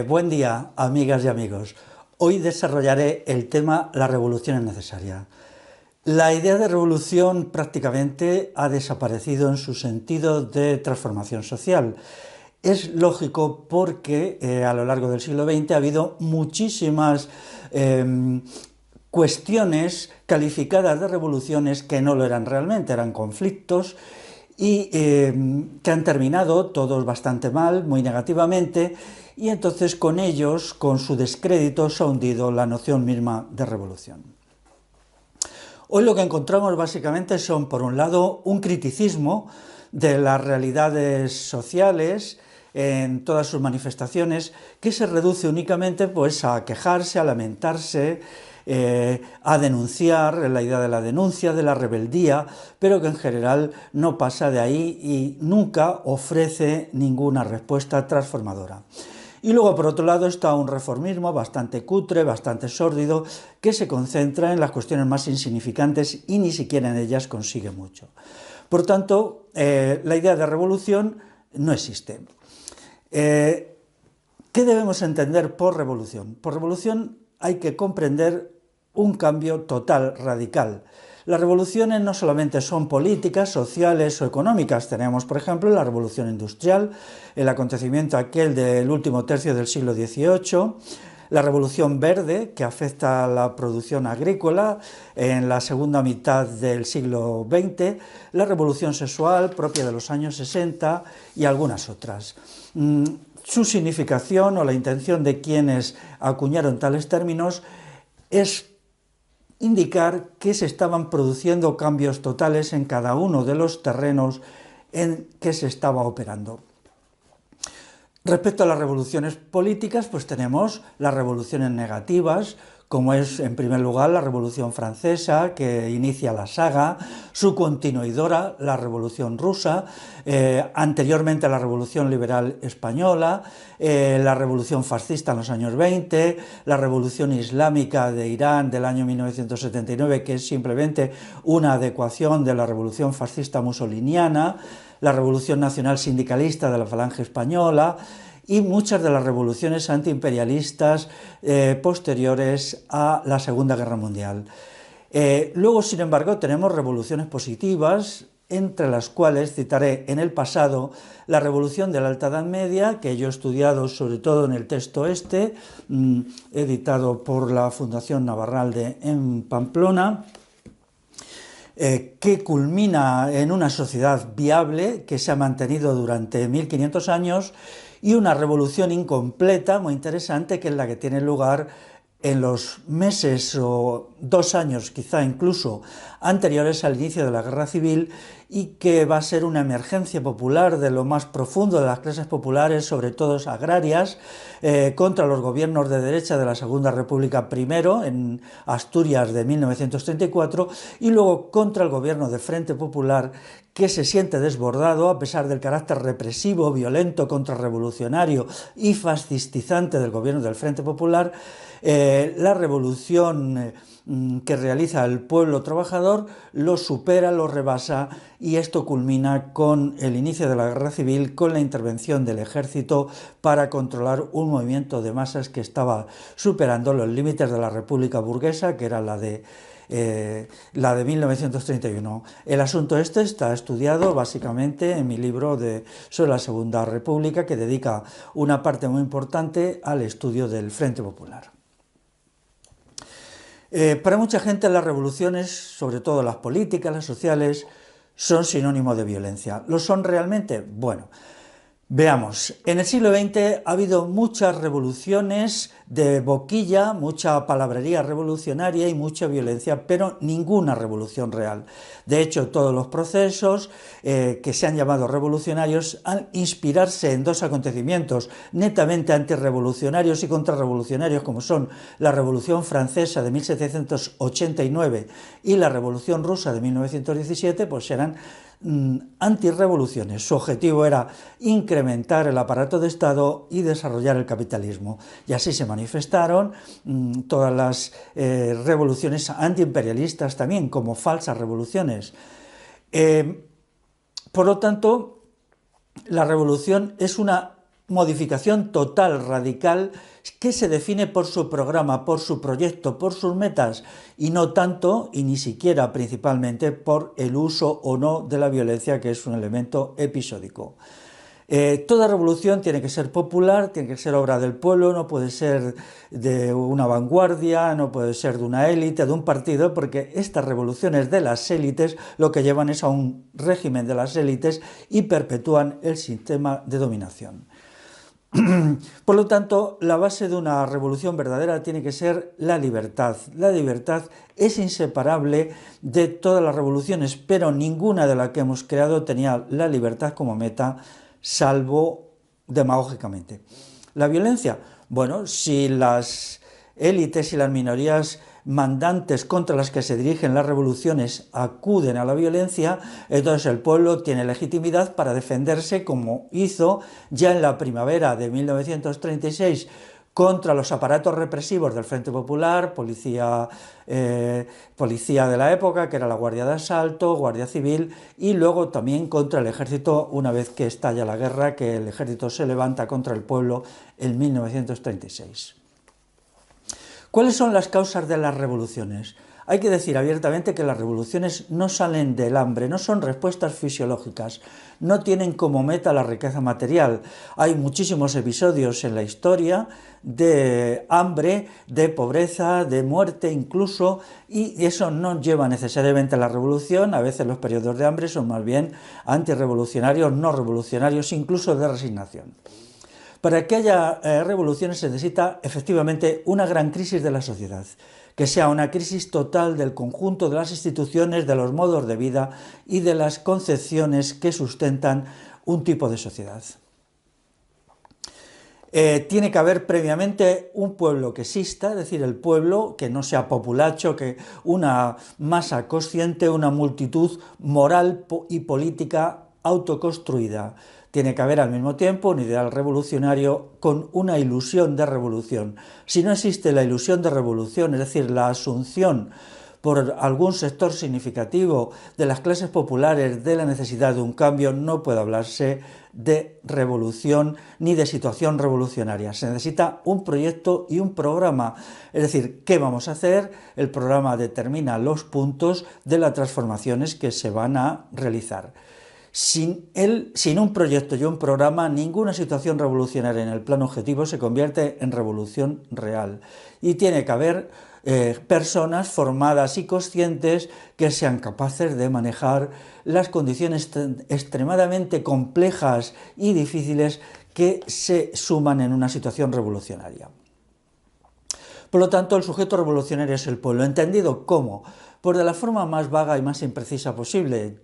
Buen día, amigas y amigos. Hoy desarrollaré el tema La revolución es necesaria. La idea de revolución prácticamente ha desaparecido en su sentido de transformación social. Es lógico porque a lo largo del siglo XX ha habido muchísimas cuestiones calificadas de revoluciones que no lo eran realmente, eran conflictos y que han terminado todos bastante mal, muy negativamente, y entonces con ellos, con su descrédito, se ha hundido la noción misma de revolución. Hoy lo que encontramos básicamente son, por un lado, un criticismo de las realidades sociales en todas sus manifestaciones, que se reduce únicamente pues, a quejarse, a lamentarse, a denunciar, la idea de la denuncia, de la rebeldía, pero que en general no pasa de ahí y nunca ofrece ninguna respuesta transformadora. Y luego, por otro lado, está un reformismo bastante cutre, bastante sórdido, que se concentra en las cuestiones más insignificantes y ni siquiera en ellas consigue mucho. Por tanto, la idea de revolución no existe. ¿Qué debemos entender por revolución? Por revolución hay que comprender un cambio total, radical. Las revoluciones no solamente son políticas, sociales o económicas. Tenemos, por ejemplo, la revolución industrial, el acontecimiento aquel del último tercio del siglo XVIII, la revolución verde, que afecta a la producción agrícola en la segunda mitad del siglo XX, la revolución sexual propia de los años 60 y algunas otras. Su significación o la intención de quienes acuñaron tales términos es indicar que se estaban produciendo cambios totales en cada uno de los terrenos en que se estaba operando. Respecto a las revoluciones políticas, pues tenemos las revoluciones negativas, como es en primer lugar la Revolución Francesa, que inicia la saga, su continuidora, la Revolución Rusa, anteriormente la Revolución Liberal Española, la Revolución Fascista en los años 20, la Revolución Islámica de Irán del año 1979, que es simplemente una adecuación de la Revolución Fascista musoliniana, la Revolución Nacional Sindicalista de la Falange Española, y muchas de las revoluciones antiimperialistas posteriores a la Segunda Guerra Mundial. Luego, sin embargo, tenemos revoluciones positivas, entre las cuales citaré en el pasado la revolución de la Alta Edad Media, que yo he estudiado sobre todo en el texto editado por la Fundación Navarralde en Pamplona, que culmina en una sociedad viable que se ha mantenido durante 1500 años, y una revolución incompleta, muy interesante, que es la que tiene lugar en los meses o 2 años, quizá incluso anteriores al inicio de la Guerra Civil, y que va a ser una emergencia popular de lo más profundo de las clases populares, sobre todo agrarias, contra los gobiernos de derecha de la Segunda República, primero en Asturias de 1934, y luego contra el gobierno de Frente Popular, que se siente desbordado a pesar del carácter represivo, violento, contrarrevolucionario y fascistizante del gobierno del Frente Popular. La revolución que realiza el pueblo trabajador lo supera, lo rebasa, y esto culmina con el inicio de la Guerra Civil, con la intervención del ejército para controlar un movimiento de masas que estaba superando los límites de la República burguesa, que era la de 1931. El asunto este está estudiado básicamente en mi libro sobre la Segunda República, que dedica una parte muy importante al estudio del Frente Popular. Para mucha gente las revoluciones, sobre todo las políticas, las sociales, son sinónimo de violencia. ¿Lo son realmente? Bueno, veamos. En el siglo XX ha habido muchas revoluciones de boquilla, mucha palabrería revolucionaria y mucha violencia, pero ninguna revolución real. De hecho, todos los procesos que se han llamado revolucionarios han inspirarse en dos acontecimientos netamente antirrevolucionarios y contrarrevolucionarios, como son la Revolución Francesa de 1789 y la Revolución Rusa de 1917, pues eran antirrevoluciones. Su objetivo era incrementar el aparato de Estado y desarrollar el capitalismo. Y así se manifestaron todas las revoluciones antiimperialistas también, como falsas revoluciones. Por lo tanto, la revolución es una modificación total, radical, que se define por su programa, por su proyecto, por sus metas, y no tanto, y ni siquiera principalmente, por el uso o no de la violencia, que es un elemento episódico. Toda revolución tiene que ser popular, tiene que ser obra del pueblo, no puede ser de una vanguardia, no puede ser de una élite, de un partido, porque estas revoluciones de las élites lo que llevan es a un régimen de las élites y perpetúan el sistema de dominación. Por lo tanto, la base de una revolución verdadera tiene que ser la libertad. La libertad es inseparable de todas las revoluciones, pero ninguna de las que hemos creado tenía la libertad como meta, salvo demagógicamente. La violencia, bueno, si las élites y las minorías mandantes contra las que se dirigen las revoluciones acuden a la violencia, entonces el pueblo tiene legitimidad para defenderse, como hizo ya en la primavera de 1936 contra los aparatos represivos del Frente Popular, policía de la época, que era la Guardia de Asalto, Guardia Civil, y luego también contra el ejército una vez que estalla la guerra, que el ejército se levanta contra el pueblo en 1936. ¿Cuáles son las causas de las revoluciones? Hay que decir abiertamente que las revoluciones no salen del hambre, no son respuestas fisiológicas, no tienen como meta la riqueza material. Hay muchísimos episodios en la historia de hambre, de pobreza, de muerte incluso, y eso no lleva necesariamente a la revolución. A veces los periodos de hambre son más bien antirrevolucionarios, no revolucionarios, incluso de resignación. Para que haya revoluciones se necesita efectivamente una gran crisis de la sociedad, que sea una crisis total del conjunto de las instituciones, de los modos de vida y de las concepciones que sustentan un tipo de sociedad. Tiene que haber previamente un pueblo que exista, es decir, el pueblo que no sea populacho, que una masa consciente, una multitud moral y política autoconstruida. Tiene que haber al mismo tiempo un ideal revolucionario con una ilusión de revolución. Si no existe la ilusión de revolución, es decir, la asunción por algún sector significativo de las clases populares de la necesidad de un cambio, no puede hablarse de revolución ni de situación revolucionaria. Se necesita un proyecto y un programa, es decir, ¿qué vamos a hacer? El programa determina los puntos de las transformaciones que se van a realizar. Sin un proyecto y un programa, ninguna situación revolucionaria en el plano objetivo se convierte en revolución real. Y tiene que haber personas formadas y conscientes que sean capaces de manejar las condiciones extremadamente complejas y difíciles que se suman en una situación revolucionaria. Por lo tanto, el sujeto revolucionario es el pueblo, entendido como, pues de la forma más vaga y más imprecisa posible.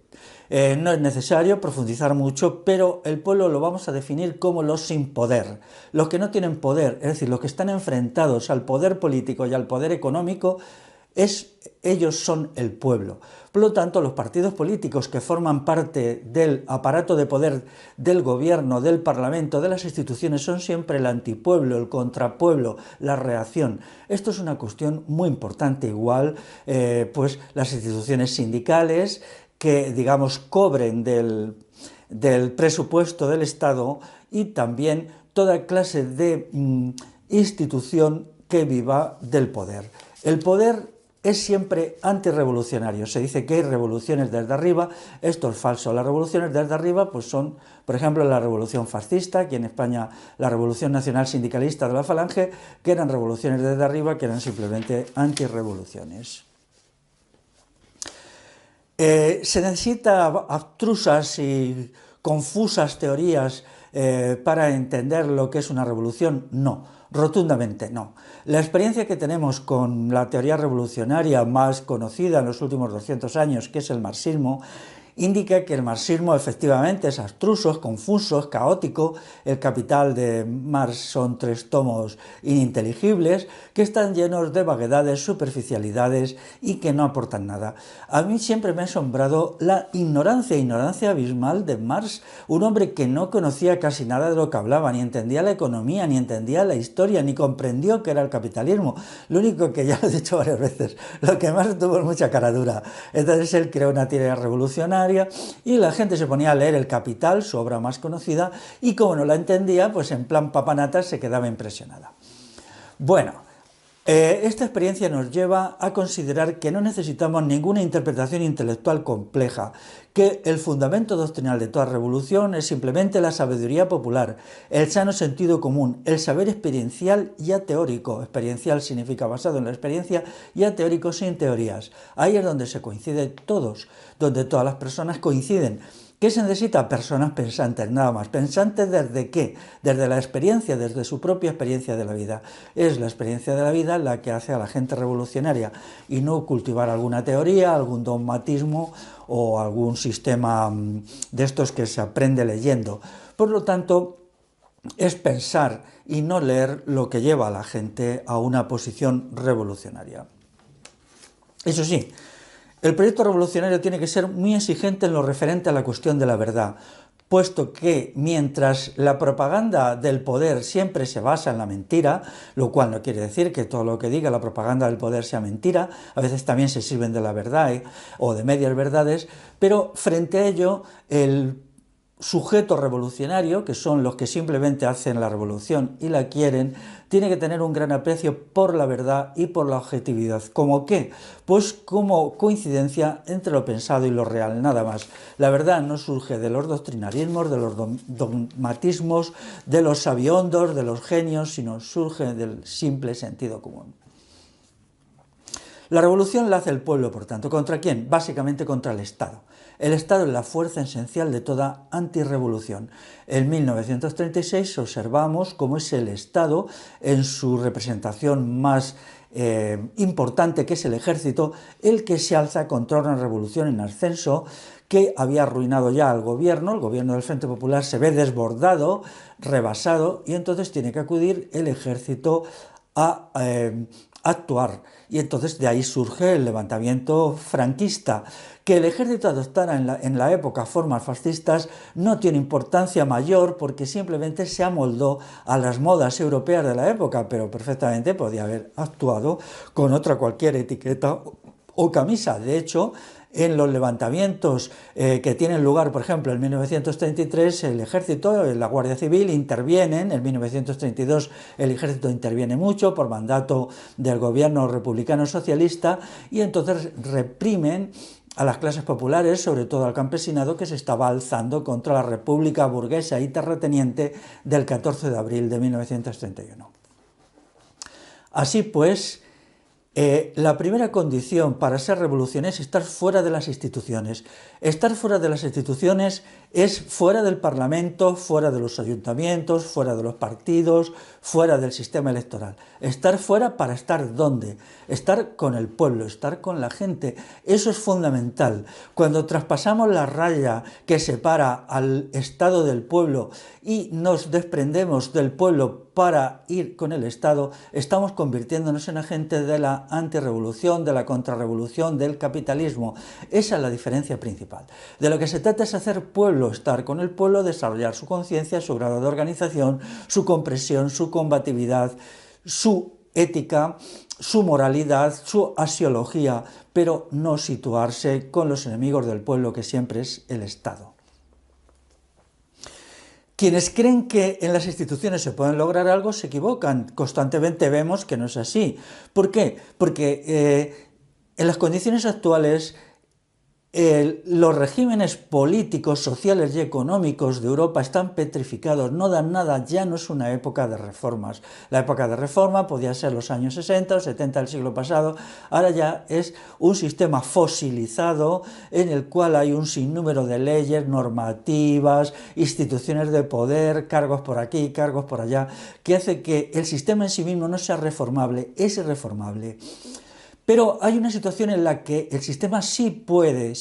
No es necesario profundizar mucho, pero el pueblo lo vamos a definir como los sin poder, los que no tienen poder, es decir, los que están enfrentados al poder político y al poder económico, ellos son el pueblo. Por lo tanto, los partidos políticos que forman parte del aparato de poder del gobierno, del parlamento, de las instituciones, son siempre el antipueblo, el contrapueblo, la reacción. Esto es una cuestión muy importante, igual pues las instituciones sindicales que, digamos, cobren del presupuesto del Estado, y también toda clase de institución que viva del poder. El poder es siempre antirrevolucionario. Se dice que hay revoluciones desde arriba. Esto es falso. Las revoluciones desde arriba pues son, por ejemplo, la revolución fascista, aquí en España la revolución nacional sindicalista de la Falange, que eran revoluciones desde arriba, que eran simplemente antirrevoluciones. ¿Se necesita abstrusas y confusas teorías para entender lo que es una revolución? No, rotundamente no. La experiencia que tenemos con la teoría revolucionaria más conocida en los últimos 200 años, que es el marxismo, indica que el marxismo efectivamente es abstruso, es confuso, es caótico. El Capital de Marx son 3 tomos ininteligibles que están llenos de vaguedades, superficialidades y que no aportan nada. A mí siempre me ha asombrado la ignorancia abismal de Marx, un hombre que no conocía casi nada de lo que hablaba, ni entendía la economía, ni entendía la historia, ni comprendió qué era el capitalismo. Lo único que ya lo he dicho varias veces, lo que más tuvo es mucha cara dura. Entonces él creó una teoría revolucionaria revolucionaria, y la gente se ponía a leer El Capital, su obra más conocida, y como no la entendía, pues en plan papanatas se quedaba impresionada. Bueno, esta experiencia nos lleva a considerar que no necesitamos ninguna interpretación intelectual compleja, que el fundamento doctrinal de toda revolución es simplemente la sabiduría popular, el sano sentido común, el saber experiencial y ateórico. Experiencial significa basado en la experiencia y ateórico sin teorías. Ahí es donde se coinciden todos, donde todas las personas coinciden. ¿Qué se necesita? Personas pensantes, nada más. ¿Pensantes desde qué? Desde la experiencia, desde su propia experiencia de la vida. Es la experiencia de la vida la que hace a la gente revolucionaria, y no cultivar alguna teoría, algún dogmatismo o algún sistema de estos que se aprende leyendo. Por lo tanto, es pensar y no leer lo que lleva a la gente a una posición revolucionaria. Eso sí, el proyecto revolucionario tiene que ser muy exigente en lo referente a la cuestión de la verdad, puesto que mientras la propaganda del poder siempre se basa en la mentira, lo cual no quiere decir que todo lo que diga la propaganda del poder sea mentira, a veces también se sirven de la verdad o de medias verdades, pero frente a ello el sujeto revolucionario, que son los que simplemente hacen la revolución y la quieren, tiene que tener un gran aprecio por la verdad y por la objetividad. ¿Cómo qué? Pues como coincidencia entre lo pensado y lo real, nada más. La verdad no surge de los doctrinarismos, de los dogmatismos, de los sabiondos, de los genios, sino surge del simple sentido común. La revolución la hace el pueblo, por tanto. ¿Contra quién? Básicamente contra el Estado. El Estado es la fuerza esencial de toda antirrevolución. En 1936 observamos cómo es el Estado, en su representación más importante, que es el ejército, el que se alza contra una revolución en ascenso que había arruinado ya al gobierno. El gobierno del Frente Popular se ve desbordado, rebasado, y entonces tiene que acudir el ejército a actuar. Y entonces de ahí surge el levantamiento franquista. Que el ejército adoptara en la época formas fascistas no tiene importancia mayor, porque simplemente se amoldó a las modas europeas de la época, pero perfectamente podía haber actuado con otra cualquier etiqueta o camisa. De hecho, en los levantamientos que tienen lugar, por ejemplo, en 1933, el ejército, la Guardia Civil intervienen. En 1932 el ejército interviene mucho por mandato del gobierno republicano socialista, y entonces reprimen a las clases populares, sobre todo al campesinado, que se estaba alzando contra la república burguesa y terrateniente del 14 de abril de 1931. Así pues, la primera condición para ser revolución es estar fuera de las instituciones. Estar fuera de las instituciones es fuera del Parlamento, fuera de los ayuntamientos, fuera de los partidos, fuera del sistema electoral. Estar fuera para estar ¿dónde? Estar con el pueblo, estar con la gente. Eso es fundamental. Cuando traspasamos la raya que separa al Estado del pueblo y nos desprendemos del pueblo para ir con el Estado, estamos convirtiéndonos en agentes de la antirrevolución, de la contrarrevolución, del capitalismo. Esa es la diferencia principal. De lo que se trata es hacer pueblo, estar con el pueblo, desarrollar su conciencia, su grado de organización, su comprensión, su combatividad, su ética, su moralidad, su axiología, pero no situarse con los enemigos del pueblo, que siempre es el Estado. Quienes creen que en las instituciones se pueden lograr algo se equivocan. Constantemente vemos que no es así. ¿Por qué? Porque en las condiciones actuales los regímenes políticos, sociales y económicos de Europa están petrificados, no dan nada. Ya no es una época de reformas. La época de reforma podía ser los años 60 o 70 del siglo pasado. Ahora ya es un sistema fosilizado en el cual hay un sinnúmero de leyes, normativas, instituciones de poder, cargos por aquí, cargos por allá, que hace que el sistema en sí mismo no sea reformable, es irreformable. Pero hay una situación en la que el sistema sí puede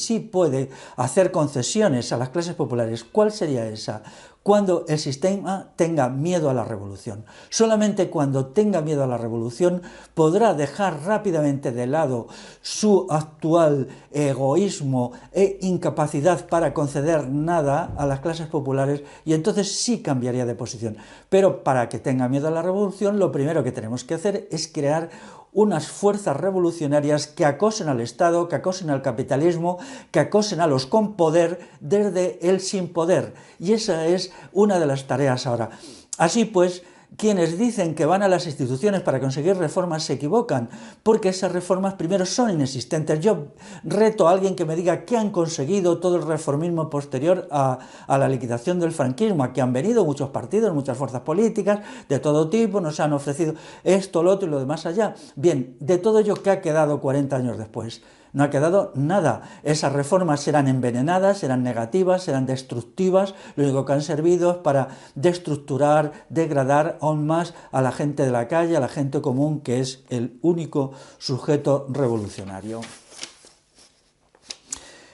hacer concesiones a las clases populares. ¿Cuál sería esa? cuando el sistema tenga miedo a la revolución. Solamente cuando tenga miedo a la revolución podrá dejar rápidamente de lado su actual egoísmo e incapacidad para conceder nada a las clases populares, y entonces sí cambiaría de posición. Pero para que tenga miedo a la revolución, lo primero que tenemos que hacer es crear unas fuerzas revolucionarias que acosen al Estado, que acosen al capitalismo, que acosen a los con poder desde el sin poder. Y esa es una de las tareas ahora. Así pues, quienes dicen que van a las instituciones para conseguir reformas se equivocan, porque esas reformas primero son inexistentes. Yo reto a alguien que me diga qué han conseguido todo el reformismo posterior a la liquidación del franquismo. Aquí han venido muchos partidos, muchas fuerzas políticas de todo tipo, nos han ofrecido esto, lo otro y lo demás allá. Bien, de todo ello, ¿qué ha quedado 40 años después? No ha quedado nada. Esas reformas serán envenenadas, serán negativas, serán destructivas, lo único que han servido es para destructurar, degradar aún más a la gente de la calle, a la gente común, que es el único sujeto revolucionario.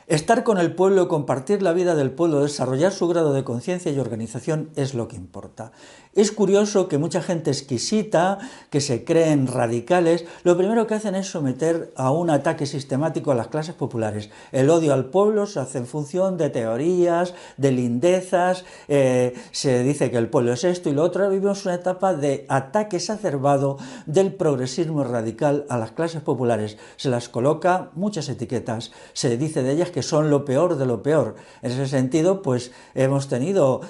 Estar con el pueblo, compartir la vida del pueblo, desarrollar su grado de conciencia y organización es lo que importa. Es curioso que mucha gente exquisita, que se creen radicales, lo primero que hacen es someter a un ataque sistemático a las clases populares. El odio al pueblo se hace en función de teorías, de lindezas, se dice que el pueblo es esto y lo otro. Vivimos una etapa de ataque exacerbado del progresismo radical a las clases populares. Se las coloca muchas etiquetas, se dice de ellas que son lo peor de lo peor. En ese sentido, pues hemos tenido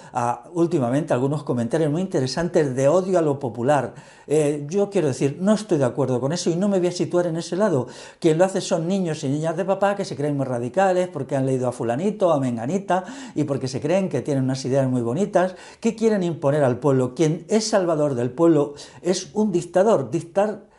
últimamente algunos comentarios muy interesantes de odio a lo popular. Yo quiero decir, no estoy de acuerdo con eso y no me voy a situar en ese lado. Quien lo hace son niños y niñas de papá que se creen muy radicales porque han leído a fulanito, a menganita, y porque se creen que tienen unas ideas muy bonitas que quieren imponer al pueblo. Quien es salvador del pueblo es un dictador.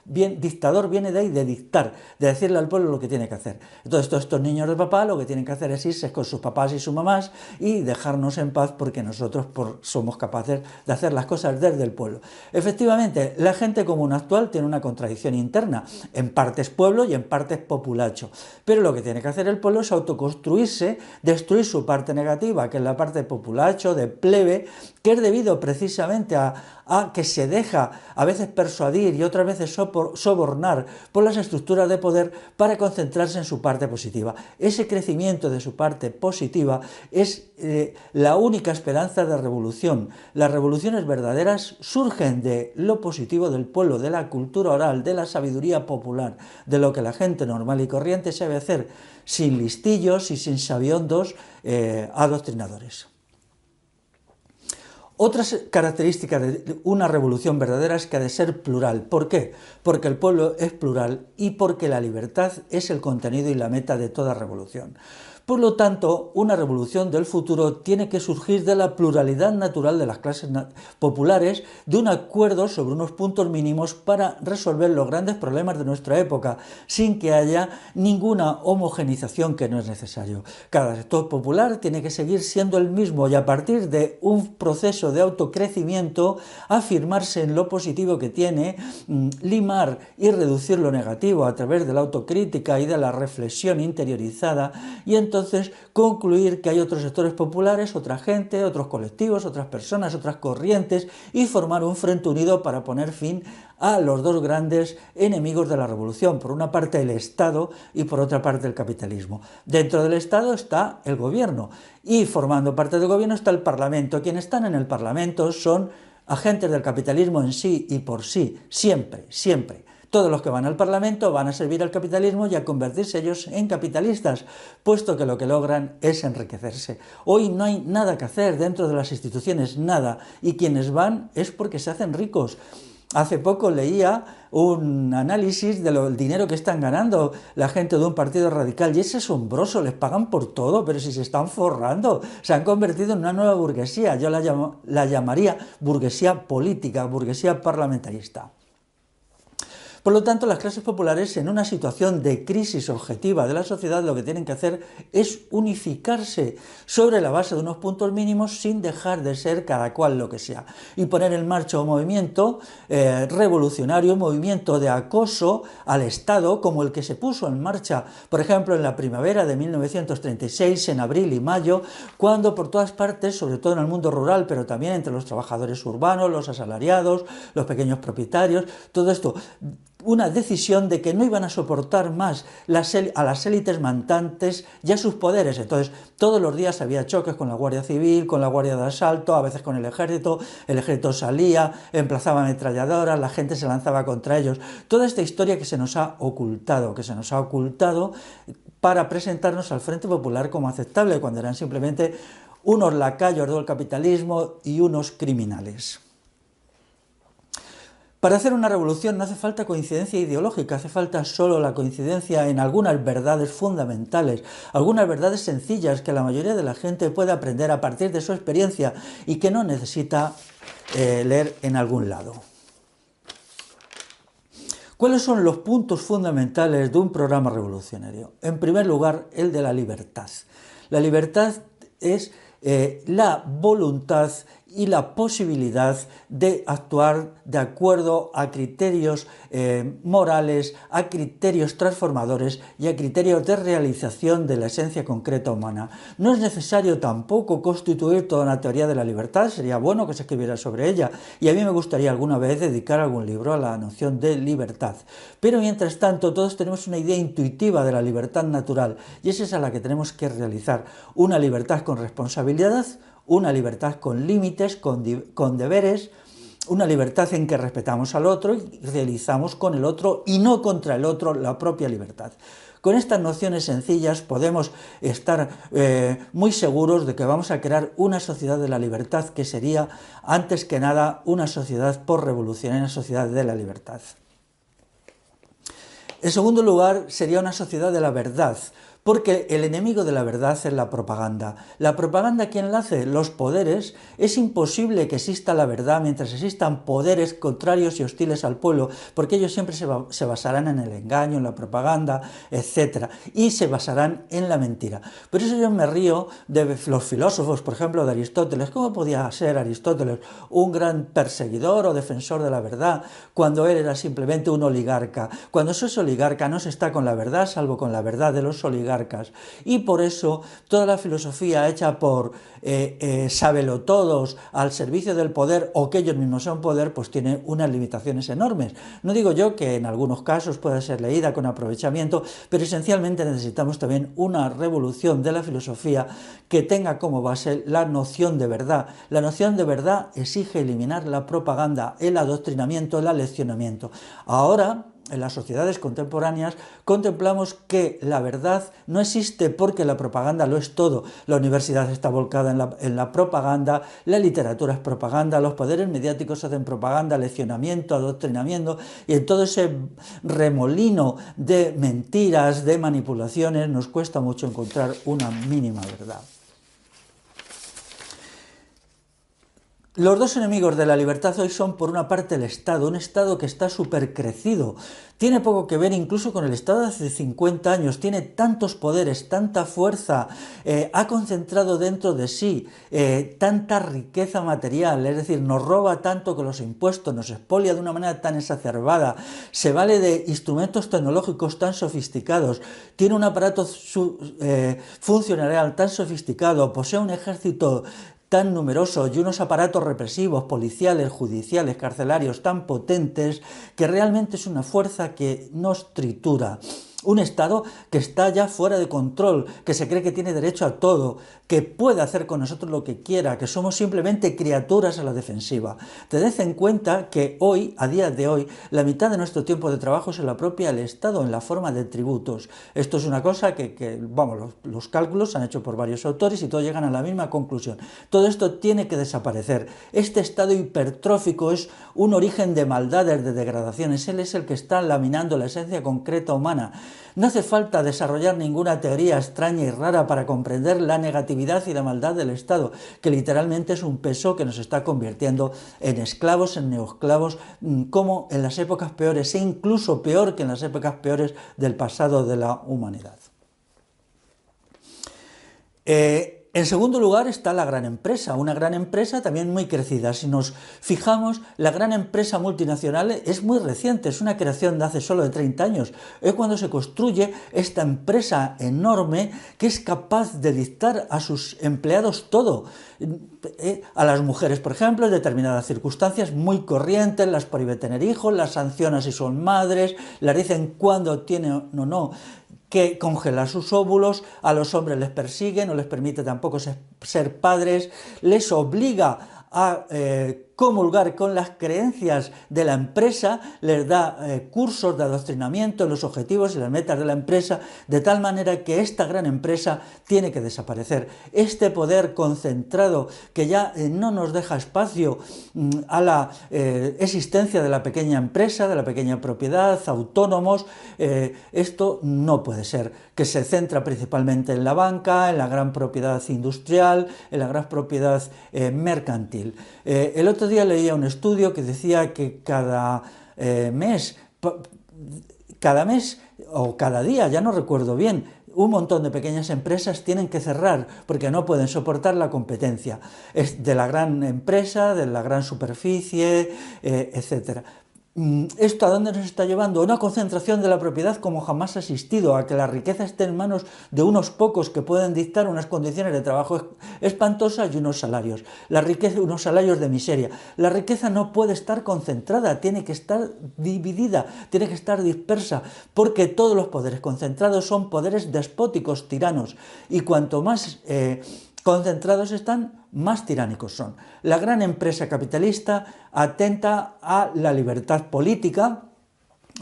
Dictador viene de ahí, de dictar, de decirle al pueblo lo que tiene que hacer. Entonces todos estos niños de papá lo que tienen que hacer es irse con sus papás y sus mamás y dejarnos en paz, porque nosotros somos capaces de hacer las cosas desde el pueblo. Efectivamente, la gente común actual tiene una contradicción interna, en parte es pueblo y en parte es populacho, pero lo que tiene que hacer el pueblo es autoconstruirse, destruir su parte negativa, que es la parte populacho, de plebe, que es debido precisamente a que se deja a veces persuadir y otras veces sobornar por las estructuras de poder para concentrarse en su parte positiva. Ese crecimiento de su parte positiva es la única esperanza de revolución. Las revoluciones verdaderas surgen de lo positivo del pueblo, de la cultura oral, de la sabiduría popular, de lo que la gente normal y corriente sabe hacer, sin listillos y sin sabiondos adoctrinadores. Otra característica de una revolución verdadera es que ha de ser plural. ¿Por qué? Porque el pueblo es plural y porque la libertad es el contenido y la meta de toda revolución. Por lo tanto, una revolución del futuro tiene que surgir de la pluralidad natural de las clases populares, de un acuerdo sobre unos puntos mínimos para resolver los grandes problemas de nuestra época, sin que haya ninguna homogenización, que no es necesario. Cada sector popular tiene que seguir siendo el mismo y, a partir de un proceso de autocrecimiento, afirmarse en lo positivo que tiene, limar y reducir lo negativo a través de la autocrítica y de la reflexión interiorizada, y entonces concluir que hay otros sectores populares, otra gente, otros colectivos, otras personas, otras corrientes, y formar un frente unido para poner fin a los dos grandes enemigos de la revolución: por una parte el Estado y por otra parte el capitalismo. Dentro del Estado está el gobierno y, formando parte del gobierno, está el Parlamento. Quienes están en el Parlamento son agentes del capitalismo en sí y por sí, siempre, siempre. Todos los que van al Parlamento van a servir al capitalismo y a convertirse ellos en capitalistas, puesto que lo que logran es enriquecerse. Hoy no hay nada que hacer dentro de las instituciones, nada, y quienes van es porque se hacen ricos. Hace poco leía un análisis del dinero que están ganando la gente de un partido radical y es asombroso, les pagan por todo, pero si se están forrando, se han convertido en una nueva burguesía. Yo la llamaría burguesía política, burguesía parlamentarista. Por lo tanto, las clases populares, en una situación de crisis objetiva de la sociedad, lo que tienen que hacer es unificarse sobre la base de unos puntos mínimos sin dejar de ser cada cual lo que sea, y poner en marcha un movimiento revolucionario, un movimiento de acoso al Estado, como el que se puso en marcha, por ejemplo, en la primavera de 1936, en abril y mayo, cuando por todas partes, sobre todo en el mundo rural, pero también entre los trabajadores urbanos, los asalariados, los pequeños propietarios, todo esto, una decisión de que no iban a soportar más a las élites mandantes y a sus poderes. Entonces, todos los días había choques con la Guardia Civil, con la Guardia de Asalto, a veces con el ejército salía, emplazaba ametralladoras, la gente se lanzaba contra ellos. Toda esta historia que se nos ha ocultado, para presentarnos al Frente Popular como aceptable, cuando eran simplemente unos lacayos del capitalismo y unos criminales. Para hacer una revolución no hace falta coincidencia ideológica, hace falta solo la coincidencia en algunas verdades fundamentales, algunas verdades sencillas que la mayoría de la gente puede aprender a partir de su experiencia y que no necesita leer en algún lado. ¿Cuáles son los puntos fundamentales de un programa revolucionario? En primer lugar, el de la libertad. La libertad es la voluntad y la posibilidad de actuar de acuerdo a criterios morales, a criterios transformadores y a criterios de realización de la esencia concreta humana. No es necesario tampoco constituir toda una teoría de la libertad, sería bueno que se escribiera sobre ella, y a mí me gustaría alguna vez dedicar algún libro a la noción de libertad. Pero mientras tanto, todos tenemos una idea intuitiva de la libertad natural, y es esa la que tenemos que realizar, una libertad con responsabilidad, una libertad con límites, con deberes, una libertad en que respetamos al otro y realizamos con el otro y no contra el otro la propia libertad. Con estas nociones sencillas podemos estar muy seguros de que vamos a crear una sociedad de la libertad que sería, antes que nada, una sociedad posrevolucionaria, una sociedad de la libertad. En segundo lugar, sería una sociedad de la verdad, porque el enemigo de la verdad es la propaganda. La propaganda, ¿quién la hace? Los poderes. Es imposible que exista la verdad mientras existan poderes contrarios y hostiles al pueblo, porque ellos siempre se basarán en el engaño, en la propaganda, etc. Y se basarán en la mentira. Por eso yo me río de los filósofos, por ejemplo, de Aristóteles. ¿Cómo podía ser Aristóteles un gran perseguidor o defensor de la verdad cuando él era simplemente un oligarca? Cuando sos oligarca no se está con la verdad, salvo con la verdad de los oligarcas. Y por eso toda la filosofía hecha por sabelotodos al servicio del poder o que ellos mismos son poder, pues tiene unas limitaciones enormes. No digo yo que en algunos casos pueda ser leída con aprovechamiento, pero esencialmente necesitamos también una revolución de la filosofía que tenga como base la noción de verdad. La noción de verdad exige eliminar la propaganda, el adoctrinamiento, el aleccionamiento. Ahora, en las sociedades contemporáneas contemplamos que la verdad no existe porque la propaganda lo es todo. La universidad está volcada en la propaganda, la literatura es propaganda, los poderes mediáticos hacen propaganda, leccionamiento, adoctrinamiento, y en todo ese remolino de mentiras, de manipulaciones, nos cuesta mucho encontrar una mínima verdad. Los dos enemigos de la libertad hoy son, por una parte, el Estado, un Estado que está supercrecido. Tiene poco que ver incluso con el Estado de hace 50 años, tiene tantos poderes, tanta fuerza, ha concentrado dentro de sí tanta riqueza material, es decir, nos roba tanto con los impuestos, nos expolia de una manera tan exacerbada, se vale de instrumentos tecnológicos tan sofisticados, tiene un aparato funcionarial tan sofisticado, posee un ejército tan numerosos y unos aparatos represivos, policiales, judiciales, carcelarios tan potentes, que realmente es una fuerza que nos tritura. Un Estado que está ya fuera de control, que se cree que tiene derecho a todo, que puede hacer con nosotros lo que quiera, que somos simplemente criaturas a la defensiva. Tened en cuenta que hoy, a día de hoy, la mitad de nuestro tiempo de trabajo se lo apropia el Estado en la forma de tributos. Esto es una cosa que los cálculos se han hecho por varios autores y todos llegan a la misma conclusión. Todo esto tiene que desaparecer. Este Estado hipertrófico es un origen de maldades, de degradaciones. Él es el que está laminando la esencia concreta humana. No hace falta desarrollar ninguna teoría extraña y rara para comprender la negatividad y la maldad del Estado, que literalmente es un peso que nos está convirtiendo en esclavos, en neoesclavos, como en las épocas peores, e incluso peor que en las épocas peores del pasado de la humanidad. En segundo lugar está la gran empresa, una gran empresa también muy crecida. Si nos fijamos, la gran empresa multinacional es muy reciente, es una creación de hace solo de 30 años. Es cuando se construye esta empresa enorme que es capaz de dictar a sus empleados todo. A las mujeres, por ejemplo, en determinadas circunstancias muy corrientes, las prohíbe tener hijos, las sanciona si son madres, las dicen cuándo tienen o no que congelar sus óvulos, a los hombres les persigue, no les permite tampoco ser padres, les obliga a comulgar con las creencias de la empresa, les da cursos de adoctrinamiento en los objetivos y las metas de la empresa, de tal manera que esta gran empresa tiene que desaparecer. Este poder concentrado que ya no nos deja espacio a la existencia de la pequeña empresa, de la pequeña propiedad, autónomos, esto no puede ser, que se centra principalmente en la banca, en la gran propiedad industrial, en la gran propiedad mercantil. El otro día leía un estudio que decía que cada mes o cada día, ya no recuerdo bien, un montón de pequeñas empresas tienen que cerrar porque no pueden soportar la competencia de la gran empresa, de la gran superficie, etc. ¿Esto a dónde nos está llevando? A una concentración de la propiedad como jamás ha existido, a que la riqueza esté en manos de unos pocos que pueden dictar unas condiciones de trabajo espantosas y unos salarios. La riqueza, unos salarios de miseria. La riqueza no puede estar concentrada, tiene que estar dividida, tiene que estar dispersa, porque todos los poderes concentrados son poderes despóticos, tiranos, y cuanto más concentrados están, más tiránicos son. La gran empresa capitalista atenta a la libertad política,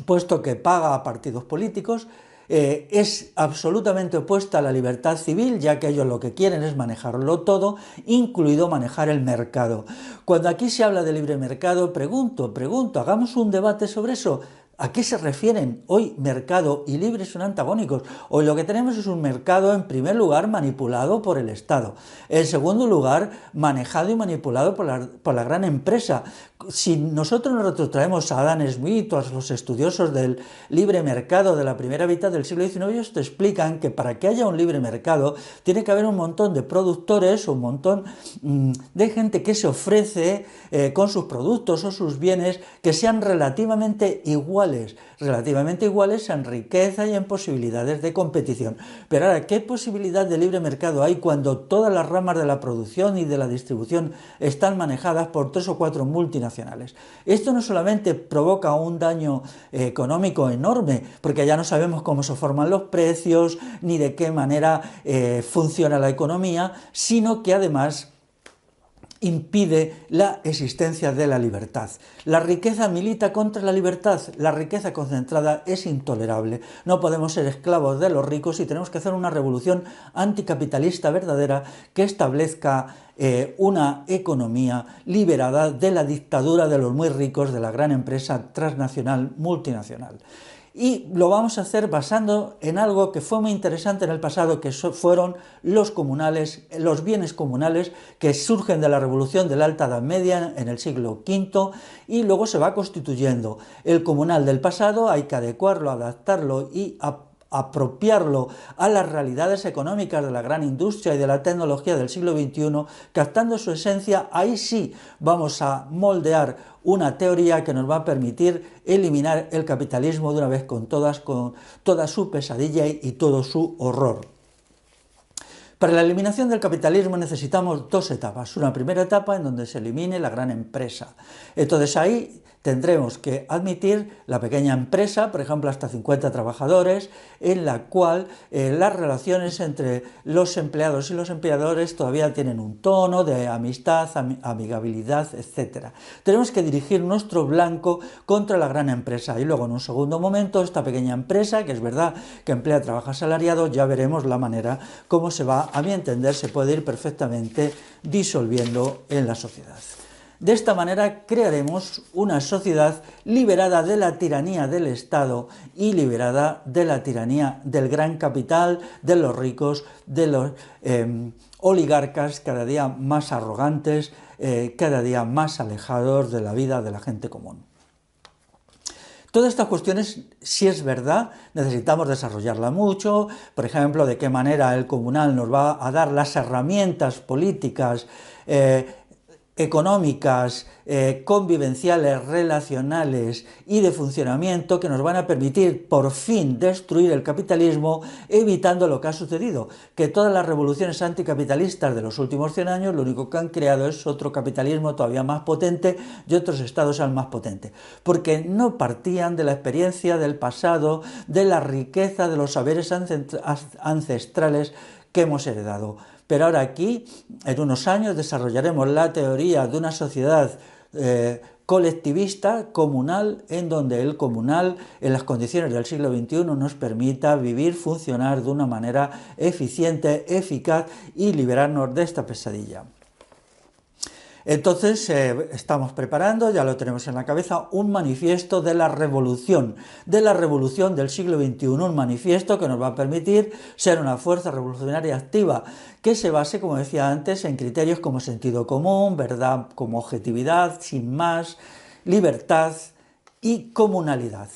puesto que paga a partidos políticos, es absolutamente opuesta a la libertad civil, ya que ellos lo que quieren es manejarlo todo, incluido manejar el mercado. Cuando aquí se habla de libre mercado, pregunto, hagamos un debate sobre eso. ¿A qué se refieren? Hoy mercado y libre son antagónicos. Hoy lo que tenemos es un mercado, en primer lugar, manipulado por el Estado. En segundo lugar, manejado y manipulado por la gran empresa. Si nosotros nos retrotraemos a Adam Smith o a los estudiosos del libre mercado de la primera mitad del siglo XIX, ellos te explican que para que haya un libre mercado tiene que haber un montón de productores, un montón de gente que se ofrece con sus productos o sus bienes que sean relativamente iguales en riqueza y en posibilidades de competición. Pero ahora, ¿qué posibilidad de libre mercado hay cuando todas las ramas de la producción y de la distribución están manejadas por 3 o 4 multinacionales? Esto no solamente provoca un daño económico enorme, porque ya no sabemos cómo se forman los precios, ni de qué manera funciona la economía, sino que además impide la existencia de la libertad. La riqueza milita contra la libertad, la riqueza concentrada es intolerable. No podemos ser esclavos de los ricos y tenemos que hacer una revolución anticapitalista verdadera que establezca una economía liberada de la dictadura de los muy ricos, de la gran empresa transnacional, multinacional. Y lo vamos a hacer basando en algo que fue muy interesante en el pasado, que fueron los bienes comunales que surgen de la revolución de la Alta Edad Media en el siglo V y luego se va constituyendo. El comunal del pasado hay que adecuarlo, adaptarlo y apropiarlo a las realidades económicas de la gran industria y de la tecnología del siglo XXI, captando su esencia. Ahí sí vamos a moldear una teoría que nos va a permitir eliminar el capitalismo de una vez con toda su pesadilla y todo su horror. Para la eliminación del capitalismo necesitamos 2 etapas. Una primera etapa en donde se elimine la gran empresa. Entonces ahí tendremos que admitir la pequeña empresa, por ejemplo hasta 50 trabajadores, en la cual las relaciones entre los empleados y los empleadores todavía tienen un tono de amistad, amigabilidad, etc. Tenemos que dirigir nuestro blanco contra la gran empresa y luego en un segundo momento esta pequeña empresa, que es verdad que emplea trabajo asalariado, ya veremos la manera como se va, a mi entender, se puede ir perfectamente disolviendo en la sociedad. De esta manera crearemos una sociedad liberada de la tiranía del Estado y liberada de la tiranía del gran capital, de los ricos, de los oligarcas cada día más arrogantes, cada día más alejados de la vida de la gente común. Todas estas cuestiones, si es verdad, necesitamos desarrollarla mucho, por ejemplo, de qué manera el comunal nos va a dar las herramientas políticas, económicas, convivenciales, relacionales y de funcionamiento que nos van a permitir por fin destruir el capitalismo, evitando lo que ha sucedido, que todas las revoluciones anticapitalistas de los últimos 100 años lo único que han creado es otro capitalismo todavía más potente y otros estados aún más potentes, porque no partían de la experiencia del pasado, de la riqueza de los saberes ancestrales que hemos heredado. Pero ahora aquí, en unos años, desarrollaremos la teoría de una sociedad colectivista, comunal, en donde el comunal, en las condiciones del siglo XXI, nos permita vivir, funcionar de una manera eficiente, eficaz y liberarnos de esta pesadilla. Entonces estamos preparando, ya lo tenemos en la cabeza, un manifiesto de la revolución del siglo XXI, un manifiesto que nos va a permitir ser una fuerza revolucionaria activa, que se base, como decía antes, en criterios como sentido común, verdad como objetividad, sin más, libertad y comunalidad,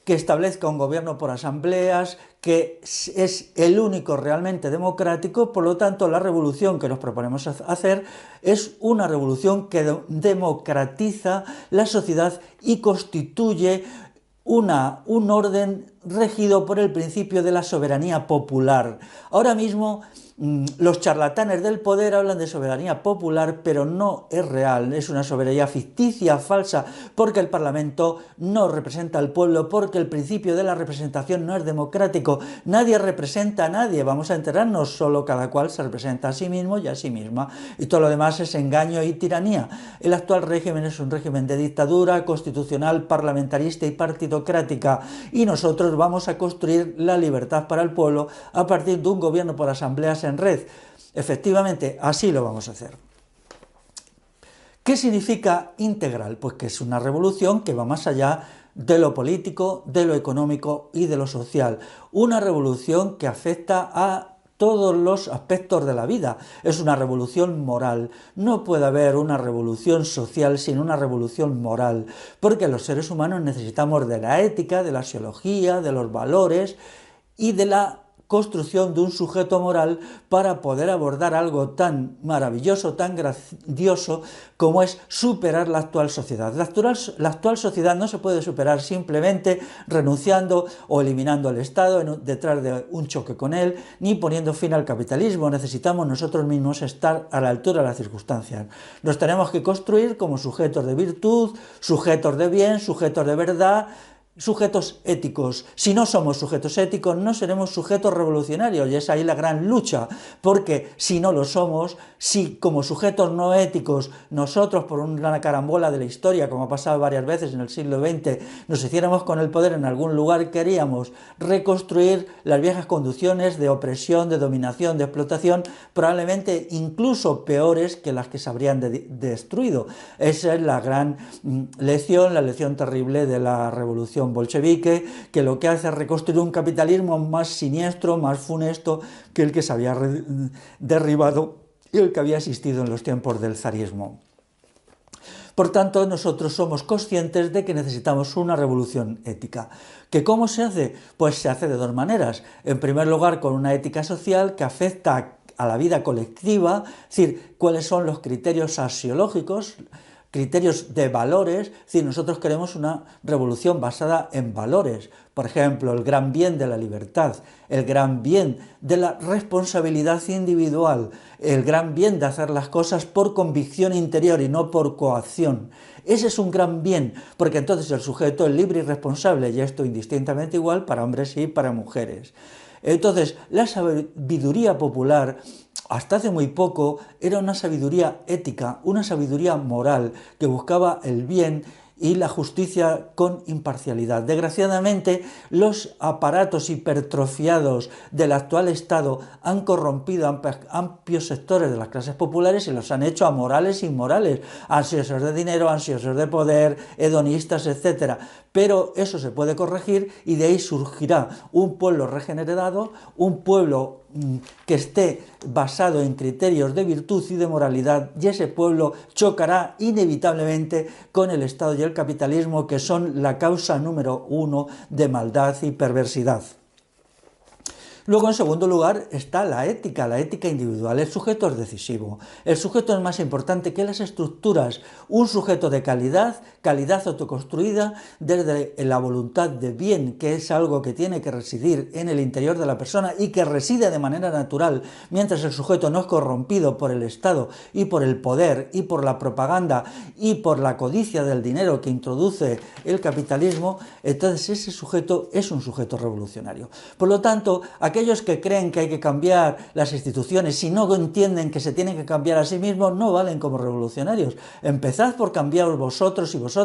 que establezca un gobierno por asambleas, que es el único realmente democrático. Por lo tanto, la revolución que nos proponemos hacer es una revolución que democratiza la sociedad y constituye un orden regido por el principio de la soberanía popular. Ahora mismo los charlatanes del poder hablan de soberanía popular, pero no es real, es una soberanía ficticia, falsa, porque el Parlamento no representa al pueblo, porque el principio de la representación no es democrático, nadie representa a nadie, vamos a enterarnos, solo cada cual se representa a sí mismo y a sí misma, y todo lo demás es engaño y tiranía. El actual régimen es un régimen de dictadura constitucional, parlamentarista y partidocrática, y nosotros vamos a construir la libertad para el pueblo a partir de un gobierno por asambleas en red. Efectivamente, así lo vamos a hacer. ¿Qué significa integral? Pues que es una revolución que va más allá de lo político, de lo económico y de lo social. Una revolución que afecta a todos los aspectos de la vida. Es una revolución moral. No puede haber una revolución social sin una revolución moral, porque los seres humanos necesitamos de la ética, de la axiología, de los valores y de la construcción de un sujeto moral para poder abordar algo tan maravilloso, tan grandioso como es superar la actual sociedad. La actual sociedad no se puede superar simplemente renunciando o eliminando al Estado detrás de un choque con él, ni poniendo fin al capitalismo. Necesitamos nosotros mismos estar a la altura de las circunstancias. Nos tenemos que construir como sujetos de virtud, sujetos de bien, sujetos de verdad, sujetos éticos. Si no somos sujetos éticos, no seremos sujetos revolucionarios, y es ahí la gran lucha, porque si no lo somos, si como sujetos no éticos nosotros, por una carambola de la historia, como ha pasado varias veces en el siglo XX, nos hiciéramos con el poder en algún lugar, queríamos reconstruir las viejas condiciones de opresión, de dominación, de explotación, probablemente incluso peores que las que se habrían destruido. Esa es la gran lección, la lección terrible de la revolución bolchevique, que lo que hace es reconstruir un capitalismo más siniestro, más funesto que el que se había derribado y el que había existido en los tiempos del zarismo. Por tanto, nosotros somos conscientes de que necesitamos una revolución ética. ¿Que cómo se hace? Pues se hace de dos maneras. En primer lugar, con una ética social que afecta a la vida colectiva, es decir, cuáles son los criterios axiológicos, criterios de valores. Es decir, nosotros queremos una revolución basada en valores. Por ejemplo, el gran bien de la libertad, el gran bien de la responsabilidad individual, el gran bien de hacer las cosas por convicción interior y no por coacción. Ese es un gran bien, porque entonces el sujeto es libre y responsable, y esto indistintamente igual para hombres y para mujeres. Entonces, la sabiduría popular, hasta hace muy poco, era una sabiduría ética, una sabiduría moral, que buscaba el bien y la justicia con imparcialidad. Desgraciadamente, los aparatos hipertrofiados del actual Estado han corrompido amplios sectores de las clases populares y los han hecho amorales e inmorales, ansiosos de dinero, ansiosos de poder, hedonistas, etc. Pero eso se puede corregir y de ahí surgirá un pueblo regenerado, un pueblo que esté basado en criterios de virtud y de moralidad, y ese pueblo chocará inevitablemente con el Estado y el capitalismo, que son la causa número uno de maldad y perversidad. Luego, en segundo lugar, está la ética individual. El sujeto es decisivo. El sujeto es más importante que las estructuras. Un sujeto de calidad autoconstruida desde la voluntad de bien, que es algo que tiene que residir en el interior de la persona y que reside de manera natural, mientras el sujeto no es corrompido por el Estado y por el poder y por la propaganda y por la codicia del dinero que introduce el capitalismo. Entonces ese sujeto es un sujeto revolucionario. Por lo tanto, aquellos que creen que hay que cambiar las instituciones y no entienden que se tienen que cambiar a sí mismos, no valen como revolucionarios. Empezad por cambiaros vosotros y vosotras.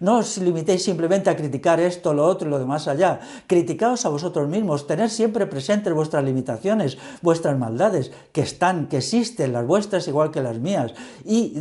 No os limitéis simplemente a criticar esto, lo otro y lo demás allá. Criticaos a vosotros mismos, tener siempre presentes vuestras limitaciones, vuestras maldades, que están, que existen, las vuestras igual que las mías, y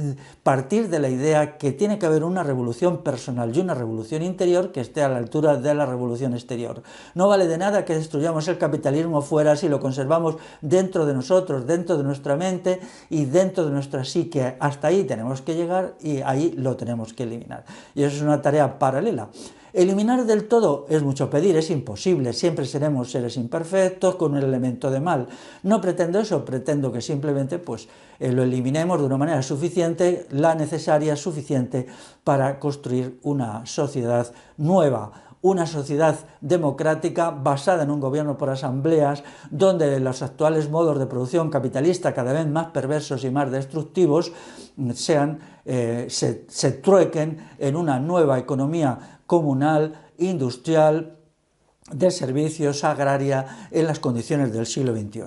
partir de la idea que tiene que haber una revolución personal y una revolución interior que esté a la altura de la revolución exterior. No vale de nada que destruyamos el capitalismo fuera si lo conservamos dentro de nosotros, dentro de nuestra mente y dentro de nuestra psique. Hasta ahí tenemos que llegar y ahí lo tenemos que eliminar. Y eso es una tarea paralela. Eliminar del todo es mucho pedir, es imposible, siempre seremos seres imperfectos con un elemento de mal. No pretendo eso, pretendo que simplemente lo eliminemos de una manera suficiente, la necesaria, suficiente para construir una sociedad nueva, una sociedad democrática basada en un gobierno por asambleas, donde los actuales modos de producción capitalista, cada vez más perversos y más destructivos, se truequen en una nueva economía comunal, industrial, de servicios, agraria, en las condiciones del siglo XXI.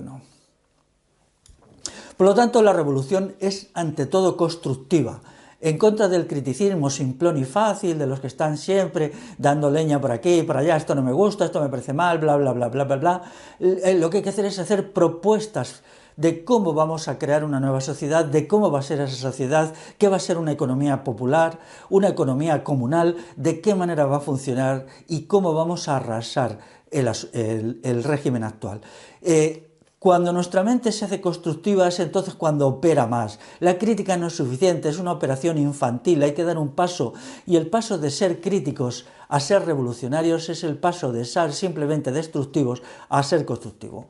Por lo tanto, la revolución es ante todo constructiva, en contra del criticismo simplón y fácil de los que están siempre dando leña por aquí y por allá, esto no me gusta, esto me parece mal, bla, bla, bla, bla, bla, bla. Lo que hay que hacer es hacer propuestas de cómo vamos a crear una nueva sociedad, de cómo va a ser esa sociedad, qué va a ser una economía popular, una economía comunal, de qué manera va a funcionar y cómo vamos a arrasar el régimen actual. Cuando nuestra mente se hace constructiva es entonces cuando opera más. La crítica no es suficiente, es una operación infantil, hay que dar un paso, y el paso de ser críticos a ser revolucionarios es el paso de ser simplemente destructivos a ser constructivo.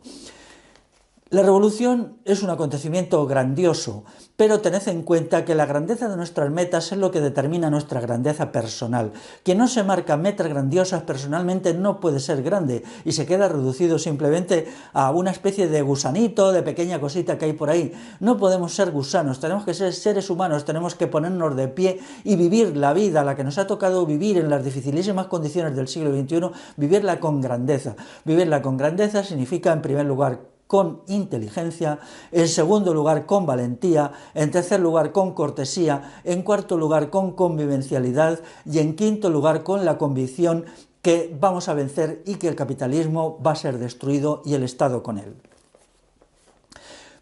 La revolución es un acontecimiento grandioso, pero tened en cuenta que la grandeza de nuestras metas es lo que determina nuestra grandeza personal. Quien no se marca metas grandiosas personalmente no puede ser grande y se queda reducido simplemente a una especie de gusanito, de pequeña cosita que hay por ahí. No podemos ser gusanos, tenemos que ser seres humanos, tenemos que ponernos de pie y vivir la vida, la que nos ha tocado vivir en las dificilísimas condiciones del siglo XXI, vivirla con grandeza. Vivirla con grandeza significa, en primer lugar, con inteligencia, en segundo lugar con valentía, en tercer lugar con cortesía, en cuarto lugar con convivencialidad y en quinto lugar con la convicción que vamos a vencer y que el capitalismo va a ser destruido y el Estado con él.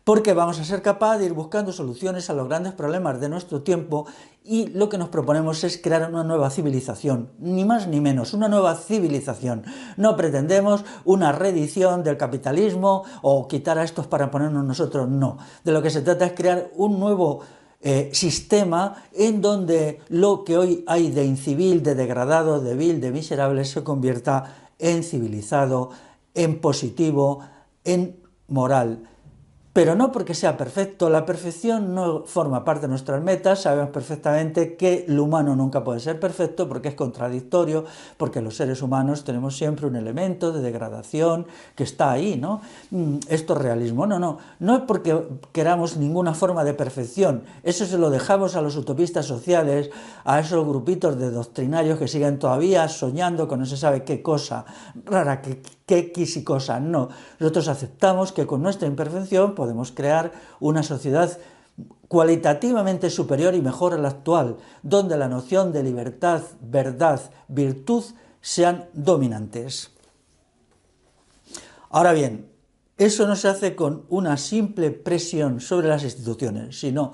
Porque vamos a ser capaces de ir buscando soluciones a los grandes problemas de nuestro tiempo y lo que nos proponemos es crear una nueva civilización, ni más ni menos, una nueva civilización. No pretendemos una reedición del capitalismo o quitar a estos para ponernos nosotros, no. De lo que se trata es crear un nuevo sistema en donde lo que hoy hay de incivil, de degradado, de vil, de miserable, se convierta en civilizado, en positivo, en moral. Pero no porque sea perfecto, la perfección no forma parte de nuestras metas, sabemos perfectamente que lo humano nunca puede ser perfecto porque es contradictorio, porque los seres humanos tenemos siempre un elemento de degradación que está ahí, ¿no? Esto es realismo, no es porque queramos ninguna forma de perfección, eso se lo dejamos a los utopistas sociales, a esos grupitos de doctrinarios que siguen todavía soñando con no se sabe qué cosa rara, qué X y cosa, no. Nosotros aceptamos que con nuestra imperfección podemos crear una sociedad cualitativamente superior y mejor a la actual, donde la noción de libertad, verdad, virtud sean dominantes. Ahora bien, eso no se hace con una simple presión sobre las instituciones, sino,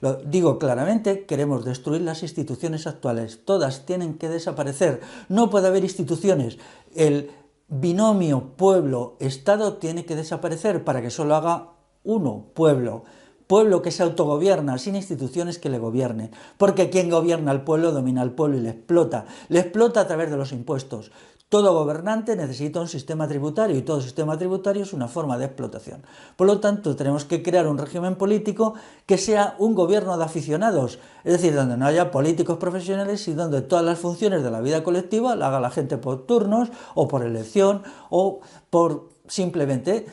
lo digo claramente, queremos destruir las instituciones actuales, todas tienen que desaparecer, no puede haber instituciones, el binomio pueblo-estado tiene que desaparecer para que solo haga uno, pueblo que se autogobierna, sin instituciones que le gobiernen, porque quien gobierna al pueblo domina al pueblo y le explota a través de los impuestos. Todo gobernante necesita un sistema tributario y todo sistema tributario es una forma de explotación. Por lo tanto, tenemos que crear un régimen político que sea un gobierno de aficionados, es decir, donde no haya políticos profesionales y donde todas las funciones de la vida colectiva la haga la gente por turnos o por elección o por simplemente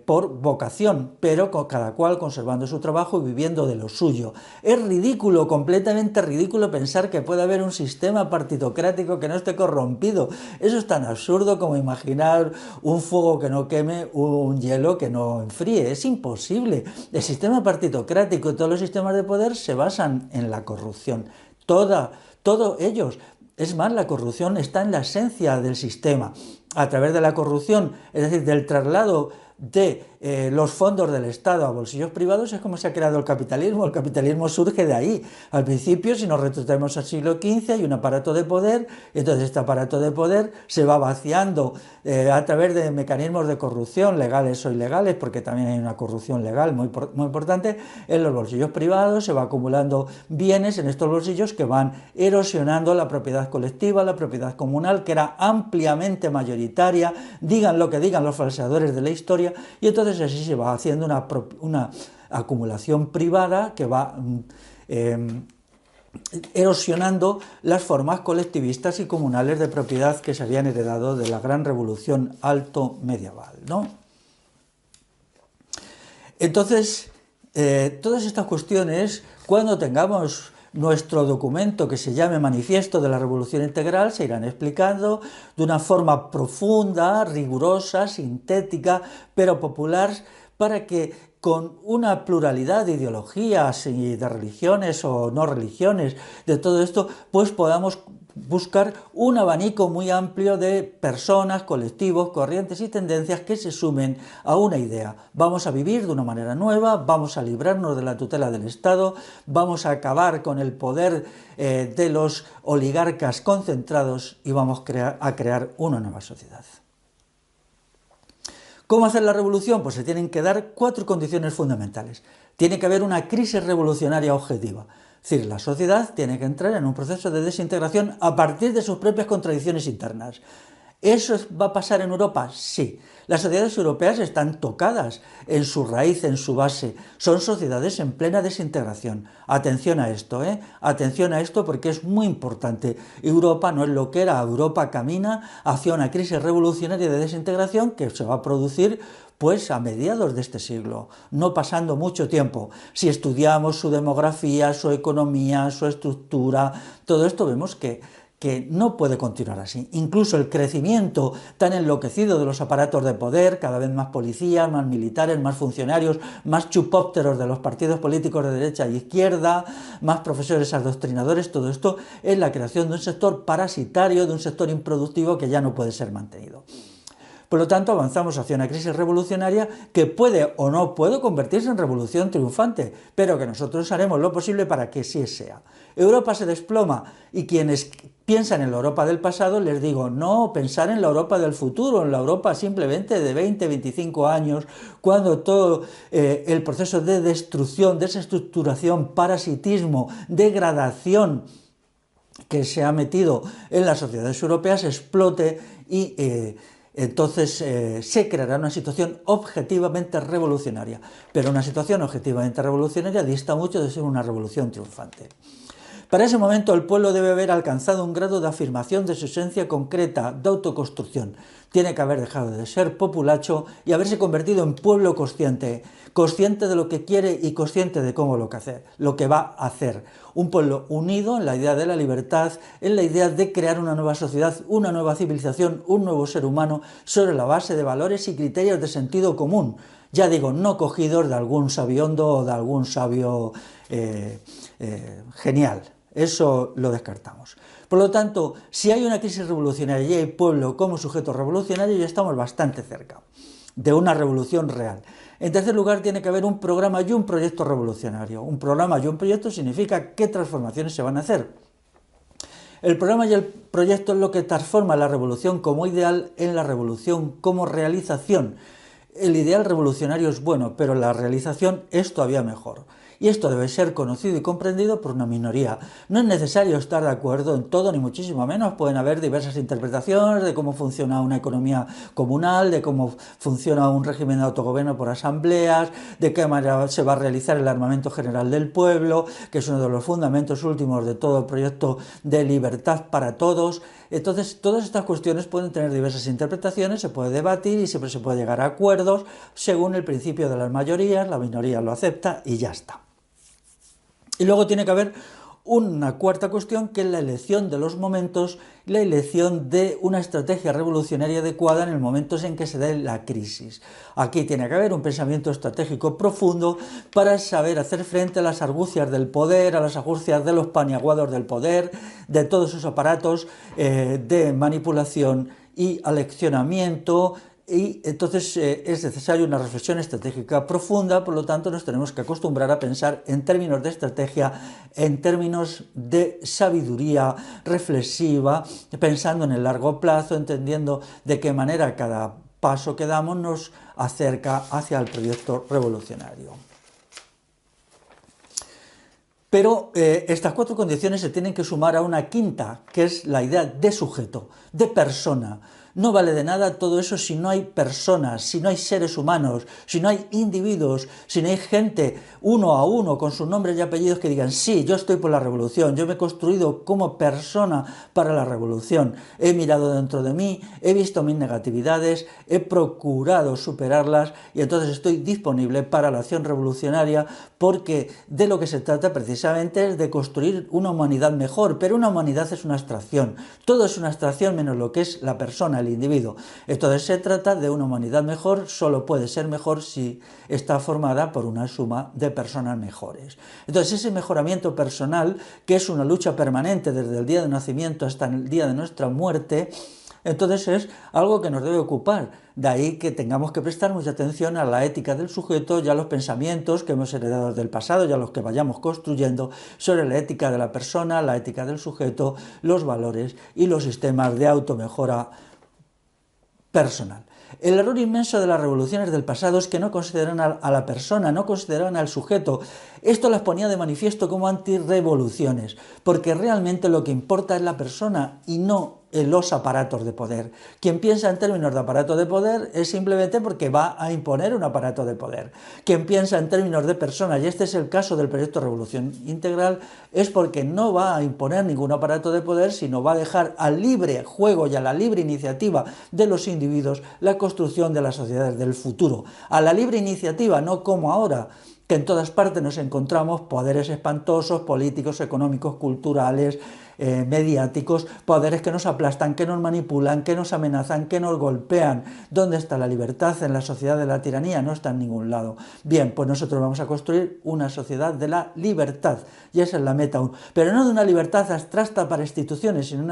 por vocación, pero cada cual conservando su trabajo y viviendo de lo suyo. Es ridículo, completamente ridículo pensar que puede haber un sistema partitocrático que no esté corrompido. Eso es tan absurdo como imaginar un fuego que no queme, un hielo que no enfríe. Es imposible. El sistema partitocrático y todos los sistemas de poder se basan en la corrupción. Todos ellos. Es más, la corrupción está en la esencia del sistema. A través de la corrupción, es decir, del traslado de los fondos del Estado a bolsillos privados, es como se ha creado el capitalismo. El capitalismo surge de ahí. Al principio, si nos retrocedemos al siglo XV, hay un aparato de poder, entonces este aparato de poder se va vaciando a través de mecanismos de corrupción, legales o ilegales, porque también hay una corrupción legal muy importante, en los bolsillos privados, se va acumulando bienes en estos bolsillos que van erosionando la propiedad colectiva, la propiedad comunal, que era ampliamente mayoritaria, digan lo que digan los falseadores de la historia, y entonces así se va haciendo una acumulación privada que va erosionando las formas colectivistas y comunales de propiedad que se habían heredado de la gran revolución alto medieval, ¿no? Entonces, todas estas cuestiones, cuando tengamos nuestro documento que se llame Manifiesto de la Revolución Integral, se irán explicando de una forma profunda, rigurosa, sintética, pero popular, para que con una pluralidad de ideologías y de religiones o no religiones, de todo esto, pues podamos buscar un abanico muy amplio de personas, colectivos, corrientes y tendencias que se sumen a una idea. Vamos a vivir de una manera nueva, vamos a librarnos de la tutela del Estado, vamos a acabar con el poder de los oligarcas concentrados y vamos a crear una nueva sociedad. ¿Cómo hacer la revolución? Pues se tienen que dar 4 condiciones fundamentales. Tiene que haber una crisis revolucionaria objetiva. Es decir, la sociedad tiene que entrar en un proceso de desintegración a partir de sus propias contradicciones internas. ¿Eso va a pasar en Europa? Sí. Las sociedades europeas están tocadas en su raíz, en su base. Son sociedades en plena desintegración. Atención a esto, Atención a esto porque es muy importante. Europa no es lo que era. Europa camina hacia una crisis revolucionaria de desintegración que se va a producir pues a mediados de este siglo, no pasando mucho tiempo. Si estudiamos su demografía, su economía, su estructura, todo esto vemos que no puede continuar así. Incluso el crecimiento tan enloquecido de los aparatos de poder, cada vez más policías, más militares, más funcionarios, más chupópteros de los partidos políticos de derecha e izquierda, más profesores adoctrinadores, todo esto es la creación de un sector parasitario, de un sector improductivo que ya no puede ser mantenido. Por lo tanto, avanzamos hacia una crisis revolucionaria que puede o no puede convertirse en revolución triunfante, pero que nosotros haremos lo posible para que sí sea. Europa se desploma y quienes piensan en la Europa del pasado les digo, no pensar en la Europa del futuro, en la Europa simplemente de 20, 25 años, cuando todo el proceso de destrucción, desestructuración, parasitismo, degradación que se ha metido en las sociedades europeas explote y entonces se creará una situación objetivamente revolucionaria, pero una situación objetivamente revolucionaria dista mucho de ser una revolución triunfante. Para ese momento el pueblo debe haber alcanzado un grado de afirmación de su esencia concreta, de autoconstrucción. Tiene que haber dejado de ser populacho y haberse convertido en pueblo consciente, consciente de lo que quiere y consciente de cómo lo que va a hacer. Un pueblo unido en la idea de la libertad, en la idea de crear una nueva sociedad, una nueva civilización, un nuevo ser humano sobre la base de valores y criterios de sentido común. Ya digo, no cogidos de algún sabiondo o de algún sabio genial. Eso lo descartamos. Por lo tanto, si hay una crisis revolucionaria y hay pueblo como sujeto revolucionario, ya estamos bastante cerca de una revolución real. En tercer lugar, tiene que haber un programa y un proyecto revolucionario. Un programa y un proyecto significa qué transformaciones se van a hacer. El programa y el proyecto es lo que transforma la revolución como ideal en la revolución como realización. El ideal revolucionario es bueno, pero la realización es todavía mejor. Y esto debe ser conocido y comprendido por una minoría. No es necesario estar de acuerdo en todo, ni muchísimo menos. Pueden haber diversas interpretaciones de cómo funciona una economía comunal, de cómo funciona un régimen de autogobierno por asambleas, de qué manera se va a realizar el armamento general del pueblo, que es uno de los fundamentos últimos de todo el proyecto de libertad para todos. Entonces, todas estas cuestiones pueden tener diversas interpretaciones, se puede debatir y siempre se puede llegar a acuerdos según el principio de las mayorías, la minoría lo acepta y ya está. Y luego tiene que haber una cuarta cuestión, que es la elección de los momentos, la elección de una estrategia revolucionaria adecuada en el momento en que se dé la crisis. Aquí tiene que haber un pensamiento estratégico profundo para saber hacer frente a las argucias del poder, a las argucias de los paniaguados del poder, de todos sus aparatos de manipulación y aleccionamiento. Y entonces es necesaria una reflexión estratégica profunda, por lo tanto nos tenemos que acostumbrar a pensar en términos de estrategia, en términos de sabiduría reflexiva, pensando en el largo plazo, entendiendo de qué manera cada paso que damos nos acerca hacia el proyecto revolucionario. Pero estas cuatro condiciones se tienen que sumar a una quinta, que es la idea de sujeto, de persona. No vale de nada todo eso si no hay personas, si no hay seres humanos, si no hay individuos, si no hay gente uno a uno con sus nombres y apellidos que digan: sí, yo estoy por la revolución, yo me he construido como persona para la revolución, he mirado dentro de mí, he visto mis negatividades, he procurado superarlas y entonces estoy disponible para la acción revolucionaria, porque de lo que se trata precisamente es de construir una humanidad mejor, pero una humanidad es una abstracción, todo es una abstracción menos lo que es la persona, el individuo. Entonces se trata de una humanidad mejor, solo puede ser mejor si está formada por una suma de personas mejores. Entonces ese mejoramiento personal, que es una lucha permanente desde el día de nacimiento hasta el día de nuestra muerte, entonces es algo que nos debe ocupar. De ahí que tengamos que prestar mucha atención a la ética del sujeto y a los pensamientos que hemos heredado del pasado y a los que vayamos construyendo sobre la ética de la persona, la ética del sujeto, los valores y los sistemas de automejora personal. El error inmenso de las revoluciones del pasado es que no consideran a la persona, no consideran al sujeto. Esto las ponía de manifiesto como antirrevoluciones, porque realmente lo que importa es la persona y no los aparatos de poder. Quien piensa en términos de aparato de poder es simplemente porque va a imponer un aparato de poder. Quien piensa en términos de persona, y este es el caso del proyecto Revolución Integral, es porque no va a imponer ningún aparato de poder, sino va a dejar al libre juego y a la libre iniciativa de los individuos la construcción de las sociedades del futuro. A la libre iniciativa, no como ahora, que en todas partes nos encontramos poderes espantosos, políticos, económicos, culturales, mediáticos, poderes que nos aplastan, que nos manipulan, que nos amenazan, que nos golpean. ¿Dónde está la libertad en la sociedad de la tiranía? No está en ningún lado. Bien, pues nosotros vamos a construir una sociedad de la libertad, y esa es la meta, pero no de una libertad abstracta para instituciones, sino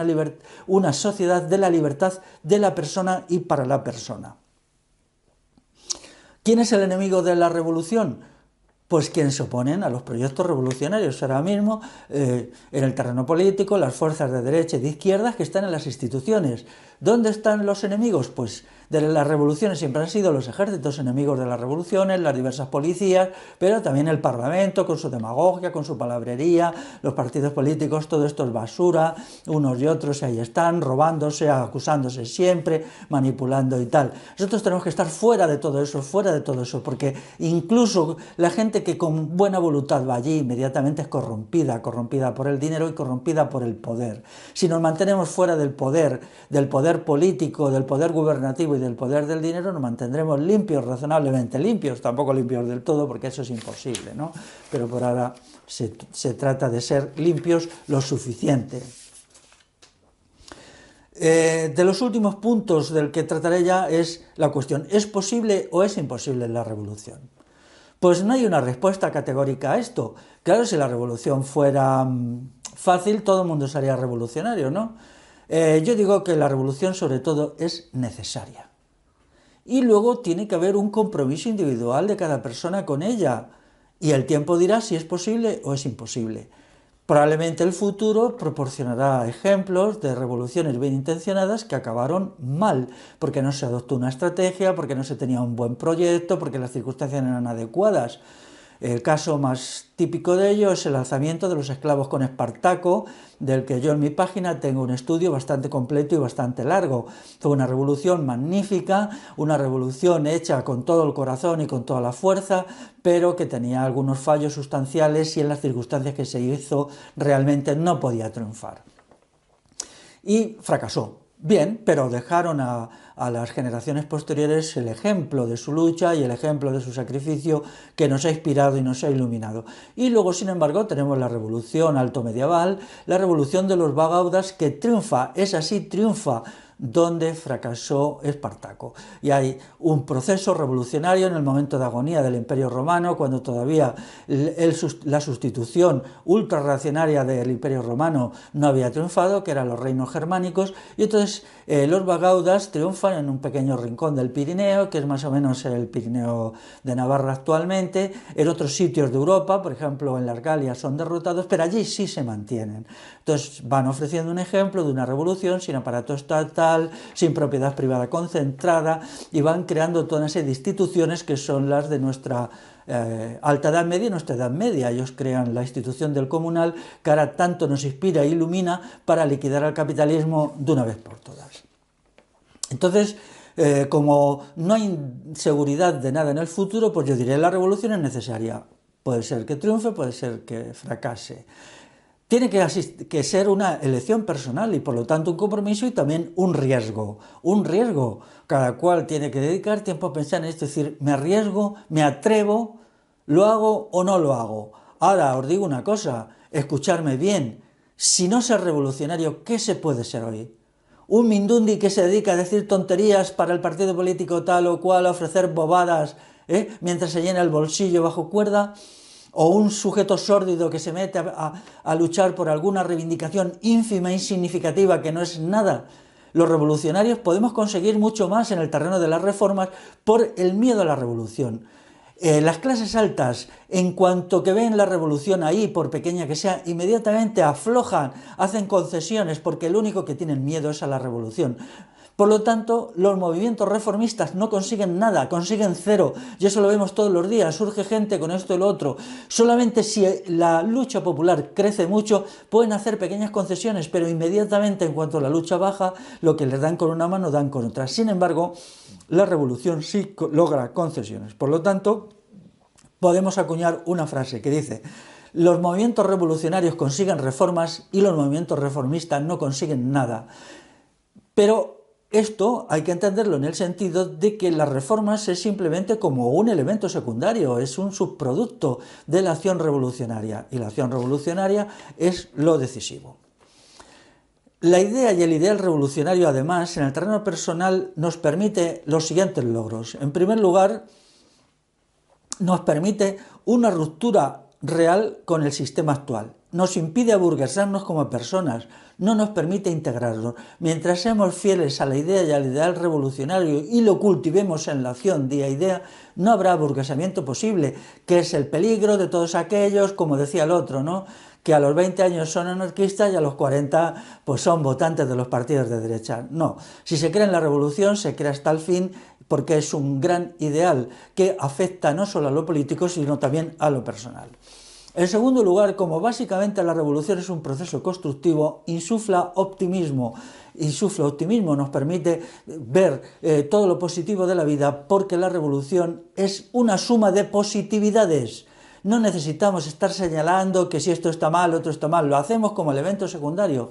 una sociedad de la libertad de la persona y para la persona. ¿Quién es el enemigo de la revolución? Pues quienes se oponen a los proyectos revolucionarios. Ahora mismo, en el terreno político, las fuerzas de derecha y de izquierdas que están en las instituciones. ¿Dónde están los enemigos? Pues de las revoluciones siempre han sido los ejércitos enemigos de las revoluciones, las diversas policías, pero también el Parlamento con su demagogia, con su palabrería, los partidos políticos, todo esto es basura, unos y otros ahí están, robándose, acusándose siempre, manipulando y tal. Nosotros tenemos que estar fuera de todo eso, porque incluso la gente que con buena voluntad va allí inmediatamente es corrompida por el dinero y corrompida por el poder. Si nos mantenemos fuera del poder político, del poder gubernativo y del poder del dinero, nos mantendremos limpios, razonablemente limpios, tampoco limpios del todo porque eso es imposible, ¿no? Pero por ahora se trata de ser limpios lo suficiente. De los últimos puntos del que trataré ya es la cuestión, ¿es posible o es imposible la revolución? Pues no hay una respuesta categórica a esto. Claro, si la revolución fuera fácil, todo el mundo sería revolucionario, ¿no? Yo digo que la revolución sobre todo es necesaria. Y luego tiene que haber un compromiso individual de cada persona con ella. Y el tiempo dirá si es posible o es imposible. Probablemente el futuro proporcionará ejemplos de revoluciones bien intencionadas que acabaron mal, porque no se adoptó una estrategia, porque no se tenía un buen proyecto, porque las circunstancias no eran adecuadas. El caso más típico de ello es el alzamiento de los esclavos con Espartaco, del que yo en mi página tengo un estudio bastante completo y bastante largo. Fue una revolución magnífica, una revolución hecha con todo el corazón y con toda la fuerza, pero que tenía algunos fallos sustanciales y en las circunstancias que se hizo realmente no podía triunfar. Y fracasó. Bien, pero dejaron a las generaciones posteriores el ejemplo de su lucha y el ejemplo de su sacrificio que nos ha inspirado y nos ha iluminado. Y luego, sin embargo, tenemos la revolución altomedieval, la revolución de los vagaudas que triunfa, es así, triunfa donde fracasó Espartaco. Y hay un proceso revolucionario en el momento de agonía del Imperio Romano, cuando todavía la sustitución ultrarreaccionaria del Imperio Romano no había triunfado, que eran los reinos germánicos, y entonces los vagaudas triunfan en un pequeño rincón del Pirineo, que es más o menos el Pirineo de Navarra actualmente. En otros sitios de Europa, por ejemplo en las Galias, son derrotados, pero allí sí se mantienen. Entonces van ofreciendo un ejemplo de una revolución sin aparato estatal, sin propiedad privada concentrada, y van creando toda una serie de instituciones que son las de nuestra Alta Edad Media y nuestra Edad Media. Ellos crean la institución del comunal, que ahora tanto nos inspira e ilumina para liquidar al capitalismo de una vez por todas. Entonces, como no hay seguridad de nada en el futuro, pues yo diré, la revolución es necesaria. Puede ser que triunfe, puede ser que fracase. Tiene que ser una elección personal y por lo tanto un compromiso y también un riesgo. Un riesgo. Cada cual tiene que dedicar tiempo a pensar en esto, es decir, me arriesgo, me atrevo, lo hago o no lo hago. Ahora os digo una cosa, escucharme bien, si no ser revolucionario, ¿qué se puede ser hoy? Un mindundi que se dedica a decir tonterías para el partido político tal o cual, a ofrecer bobadas, mientras se llena el bolsillo bajo cuerda, o un sujeto sórdido que se mete a luchar por alguna reivindicación ínfima e insignificativa que no es nada. Los revolucionarios podemos conseguir mucho más en el terreno de las reformas por el miedo a la revolución. Las clases altas, en cuanto que ven la revolución ahí, por pequeña que sea, inmediatamente aflojan, hacen concesiones, porque lo único que tienen miedo es a la revolución. Por lo tanto, los movimientos reformistas no consiguen nada, consiguen cero, y eso lo vemos todos los días, surge gente con esto y lo otro. Solamente si la lucha popular crece mucho, pueden hacer pequeñas concesiones, pero inmediatamente en cuanto la lucha baja, lo que les dan con una mano, dan con otra. Sin embargo, la revolución sí logra concesiones. Por lo tanto, podemos acuñar una frase que dice: los movimientos revolucionarios consiguen reformas y los movimientos reformistas no consiguen nada. Pero esto hay que entenderlo en el sentido de que las reformas es simplemente como un elemento secundario, es un subproducto de la acción revolucionaria, y la acción revolucionaria es lo decisivo. La idea y el ideal revolucionario, además, en el terreno personal nos permite los siguientes logros. En primer lugar, nos permite una ruptura real con el sistema actual. Nos impide aburguesarnos como personas, no nos permite integrarnos. Mientras seamos fieles a la idea y al ideal revolucionario y lo cultivemos en la acción día a día, no habrá aburguesamiento posible, que es el peligro de todos aquellos, como decía el otro, ¿no?, que a los 20 años son anarquistas y a los 40 pues son votantes de los partidos de derecha. No, si se crea en la revolución, se crea hasta el fin, porque es un gran ideal que afecta no solo a lo político, sino también a lo personal. En segundo lugar, como básicamente la revolución es un proceso constructivo, insufla optimismo. Insufla optimismo, nos permite ver todo lo positivo de la vida, porque la revolución es una suma de positividades. No necesitamos estar señalando que si esto está mal, otro está mal, lo hacemos como elemento secundario.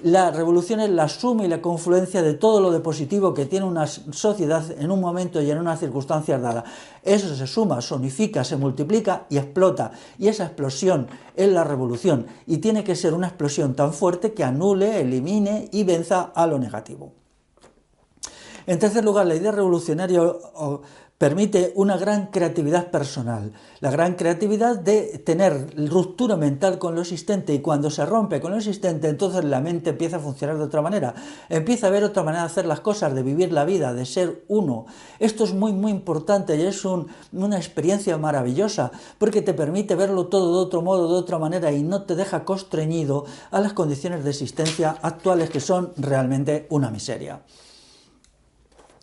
La revolución es la suma y la confluencia de todo lo de positivo que tiene una sociedad en un momento y en unas circunstancias dadas. Eso se suma, sonifica, se multiplica y explota. Y esa explosión es la revolución. Y tiene que ser una explosión tan fuerte que anule, elimine y venza a lo negativo. En tercer lugar, la idea revolucionaria permite una gran creatividad personal, la gran creatividad de tener ruptura mental con lo existente, y cuando se rompe con lo existente, entonces la mente empieza a funcionar de otra manera, empieza a ver otra manera de hacer las cosas, de vivir la vida, de ser uno. Esto es muy importante y es una experiencia maravillosa, porque te permite verlo todo de otro modo, de otra manera, y no te deja constreñido a las condiciones de existencia actuales, que son realmente una miseria.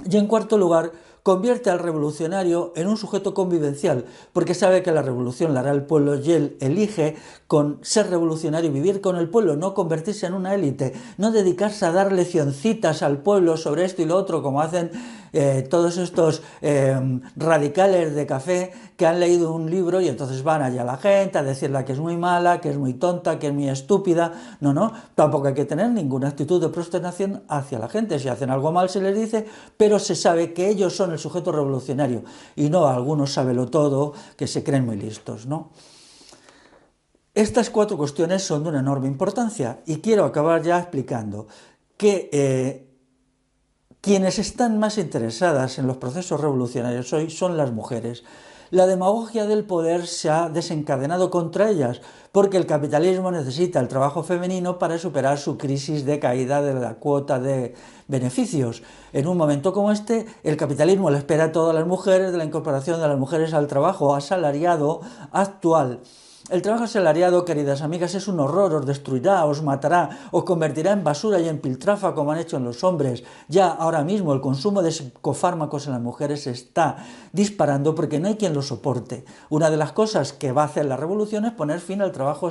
Y en cuarto lugar, convierte al revolucionario en un sujeto convivencial, porque sabe que la revolución la hará el pueblo y él elige con ser revolucionario vivir con el pueblo, no convertirse en una élite, no dedicarse a dar leccioncitas al pueblo sobre esto y lo otro, como hacen todos estos radicales de café que han leído un libro y entonces van allá a la gente a decirle que es muy mala, que es muy tonta, que es muy estúpida. No, tampoco hay que tener ninguna actitud de prosternación hacia la gente. Si hacen algo mal se les dice, pero se sabe que ellos son el sujeto revolucionario y no algunos todo que se creen muy listos, ¿no? Estas cuatro cuestiones son de una enorme importancia y quiero acabar ya explicando que quienes están más interesadas en los procesos revolucionarios hoy son las mujeres. La demagogia del poder se ha desencadenado contra ellas, porque el capitalismo necesita el trabajo femenino para superar su crisis de caída de la cuota de beneficios. En un momento como este, el capitalismo le espera a todas las mujeres de la incorporación de las mujeres al trabajo asalariado actual. El trabajo asalariado, queridas amigas, es un horror, os destruirá, os matará, os convertirá en basura y en piltrafa como han hecho en los hombres. Ya ahora mismo el consumo de psicofármacos en las mujeres se está disparando porque no hay quien lo soporte. Una de las cosas que va a hacer la revolución es poner fin al trabajo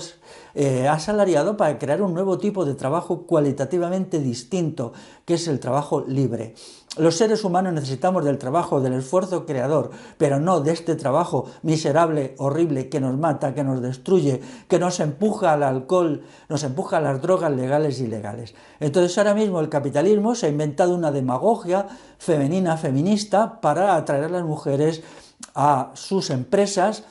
asalariado para crear un nuevo tipo de trabajo cualitativamente distinto, que es el trabajo libre. Los seres humanos necesitamos del trabajo, del esfuerzo creador, pero no de este trabajo miserable, horrible, que nos mata, que nos destruye, que nos empuja al alcohol, nos empuja a las drogas legales y ilegales. Entonces ahora mismo el capitalismo se ha inventado una demagogia femenina, feminista, para atraer a las mujeres a sus empresas,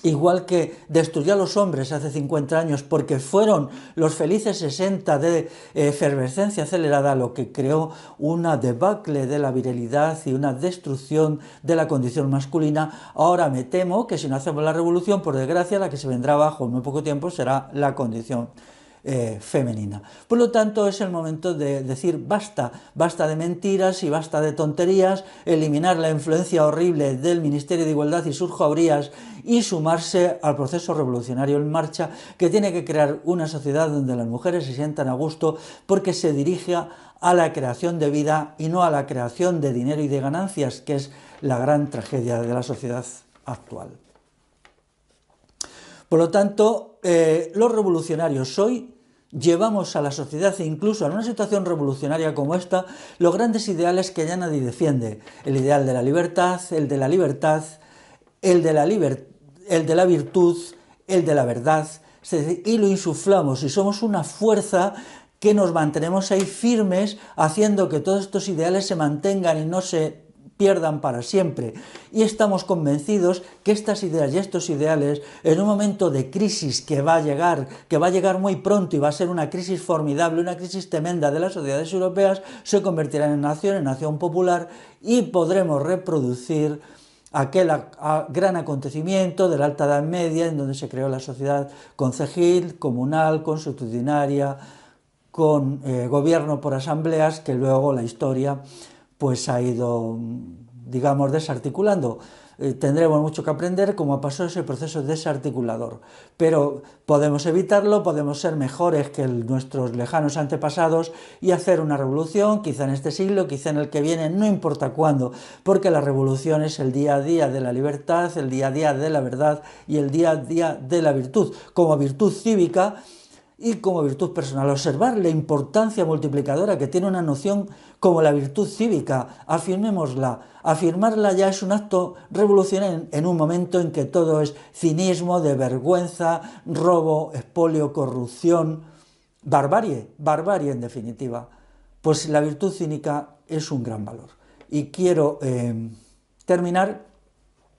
igual que destruyó a los hombres hace 50 años porque fueron los felices 60 de efervescencia acelerada lo que creó una debacle de la virilidad y una destrucción de la condición masculina. Ahora me temo que si no hacemos la revolución, por desgracia, la que se vendrá abajo en muy poco tiempo será la condición femenina. Por lo tanto, es el momento de decir basta de mentiras y basta de tonterías, eliminar la influencia horrible del Ministerio de Igualdad y sus jaurías y sumarse al proceso revolucionario en marcha, que tiene que crear una sociedad donde las mujeres se sientan a gusto, porque se dirige a la creación de vida y no a la creación de dinero y de ganancias, que es la gran tragedia de la sociedad actual. Por lo tanto, los revolucionarios hoy llevamos a la sociedad, e incluso en una situación revolucionaria como esta, los grandes ideales que ya nadie defiende. El ideal de la libertad, el de la libertad, el de la virtud, el de la verdad, y lo insuflamos y somos una fuerza que nos mantenemos ahí firmes, haciendo que todos estos ideales se mantengan y no se pierdan para siempre. Y estamos convencidos que estas ideas y estos ideales, en un momento de crisis que va a llegar muy pronto y va a ser una crisis formidable, una crisis tremenda de las sociedades europeas, se convertirán en nación popular, y podremos reproducir aquel gran acontecimiento de la Alta Edad Media, en donde se creó la sociedad concejil, comunal, consuetudinaria, con gobierno por asambleas, que luego la historia pues ha ido, digamos, desarticulando. Tendremos mucho que aprender cómo pasó ese proceso desarticulador, pero podemos evitarlo, podemos ser mejores que nuestros lejanos antepasados y hacer una revolución, quizá en este siglo, quizá en el que viene, no importa cuándo, porque la revolución es el día a día de la libertad, el día a día de la verdad y el día a día de la virtud, como virtud cívica y como virtud personal. Observar la importancia multiplicadora que tiene una noción como la virtud cívica, afirmémosla. Afirmarla ya es un acto revolucionario en un momento en que todo es cinismo, de vergüenza, robo, expolio, corrupción, barbarie, barbarie en definitiva. Pues la virtud cínica es un gran valor. Y quiero terminar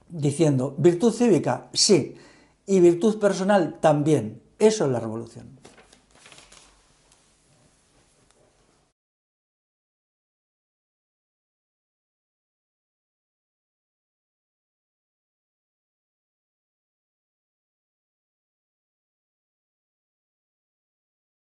diciendo, virtud cívica, sí, y virtud personal también. Eso es la revolución.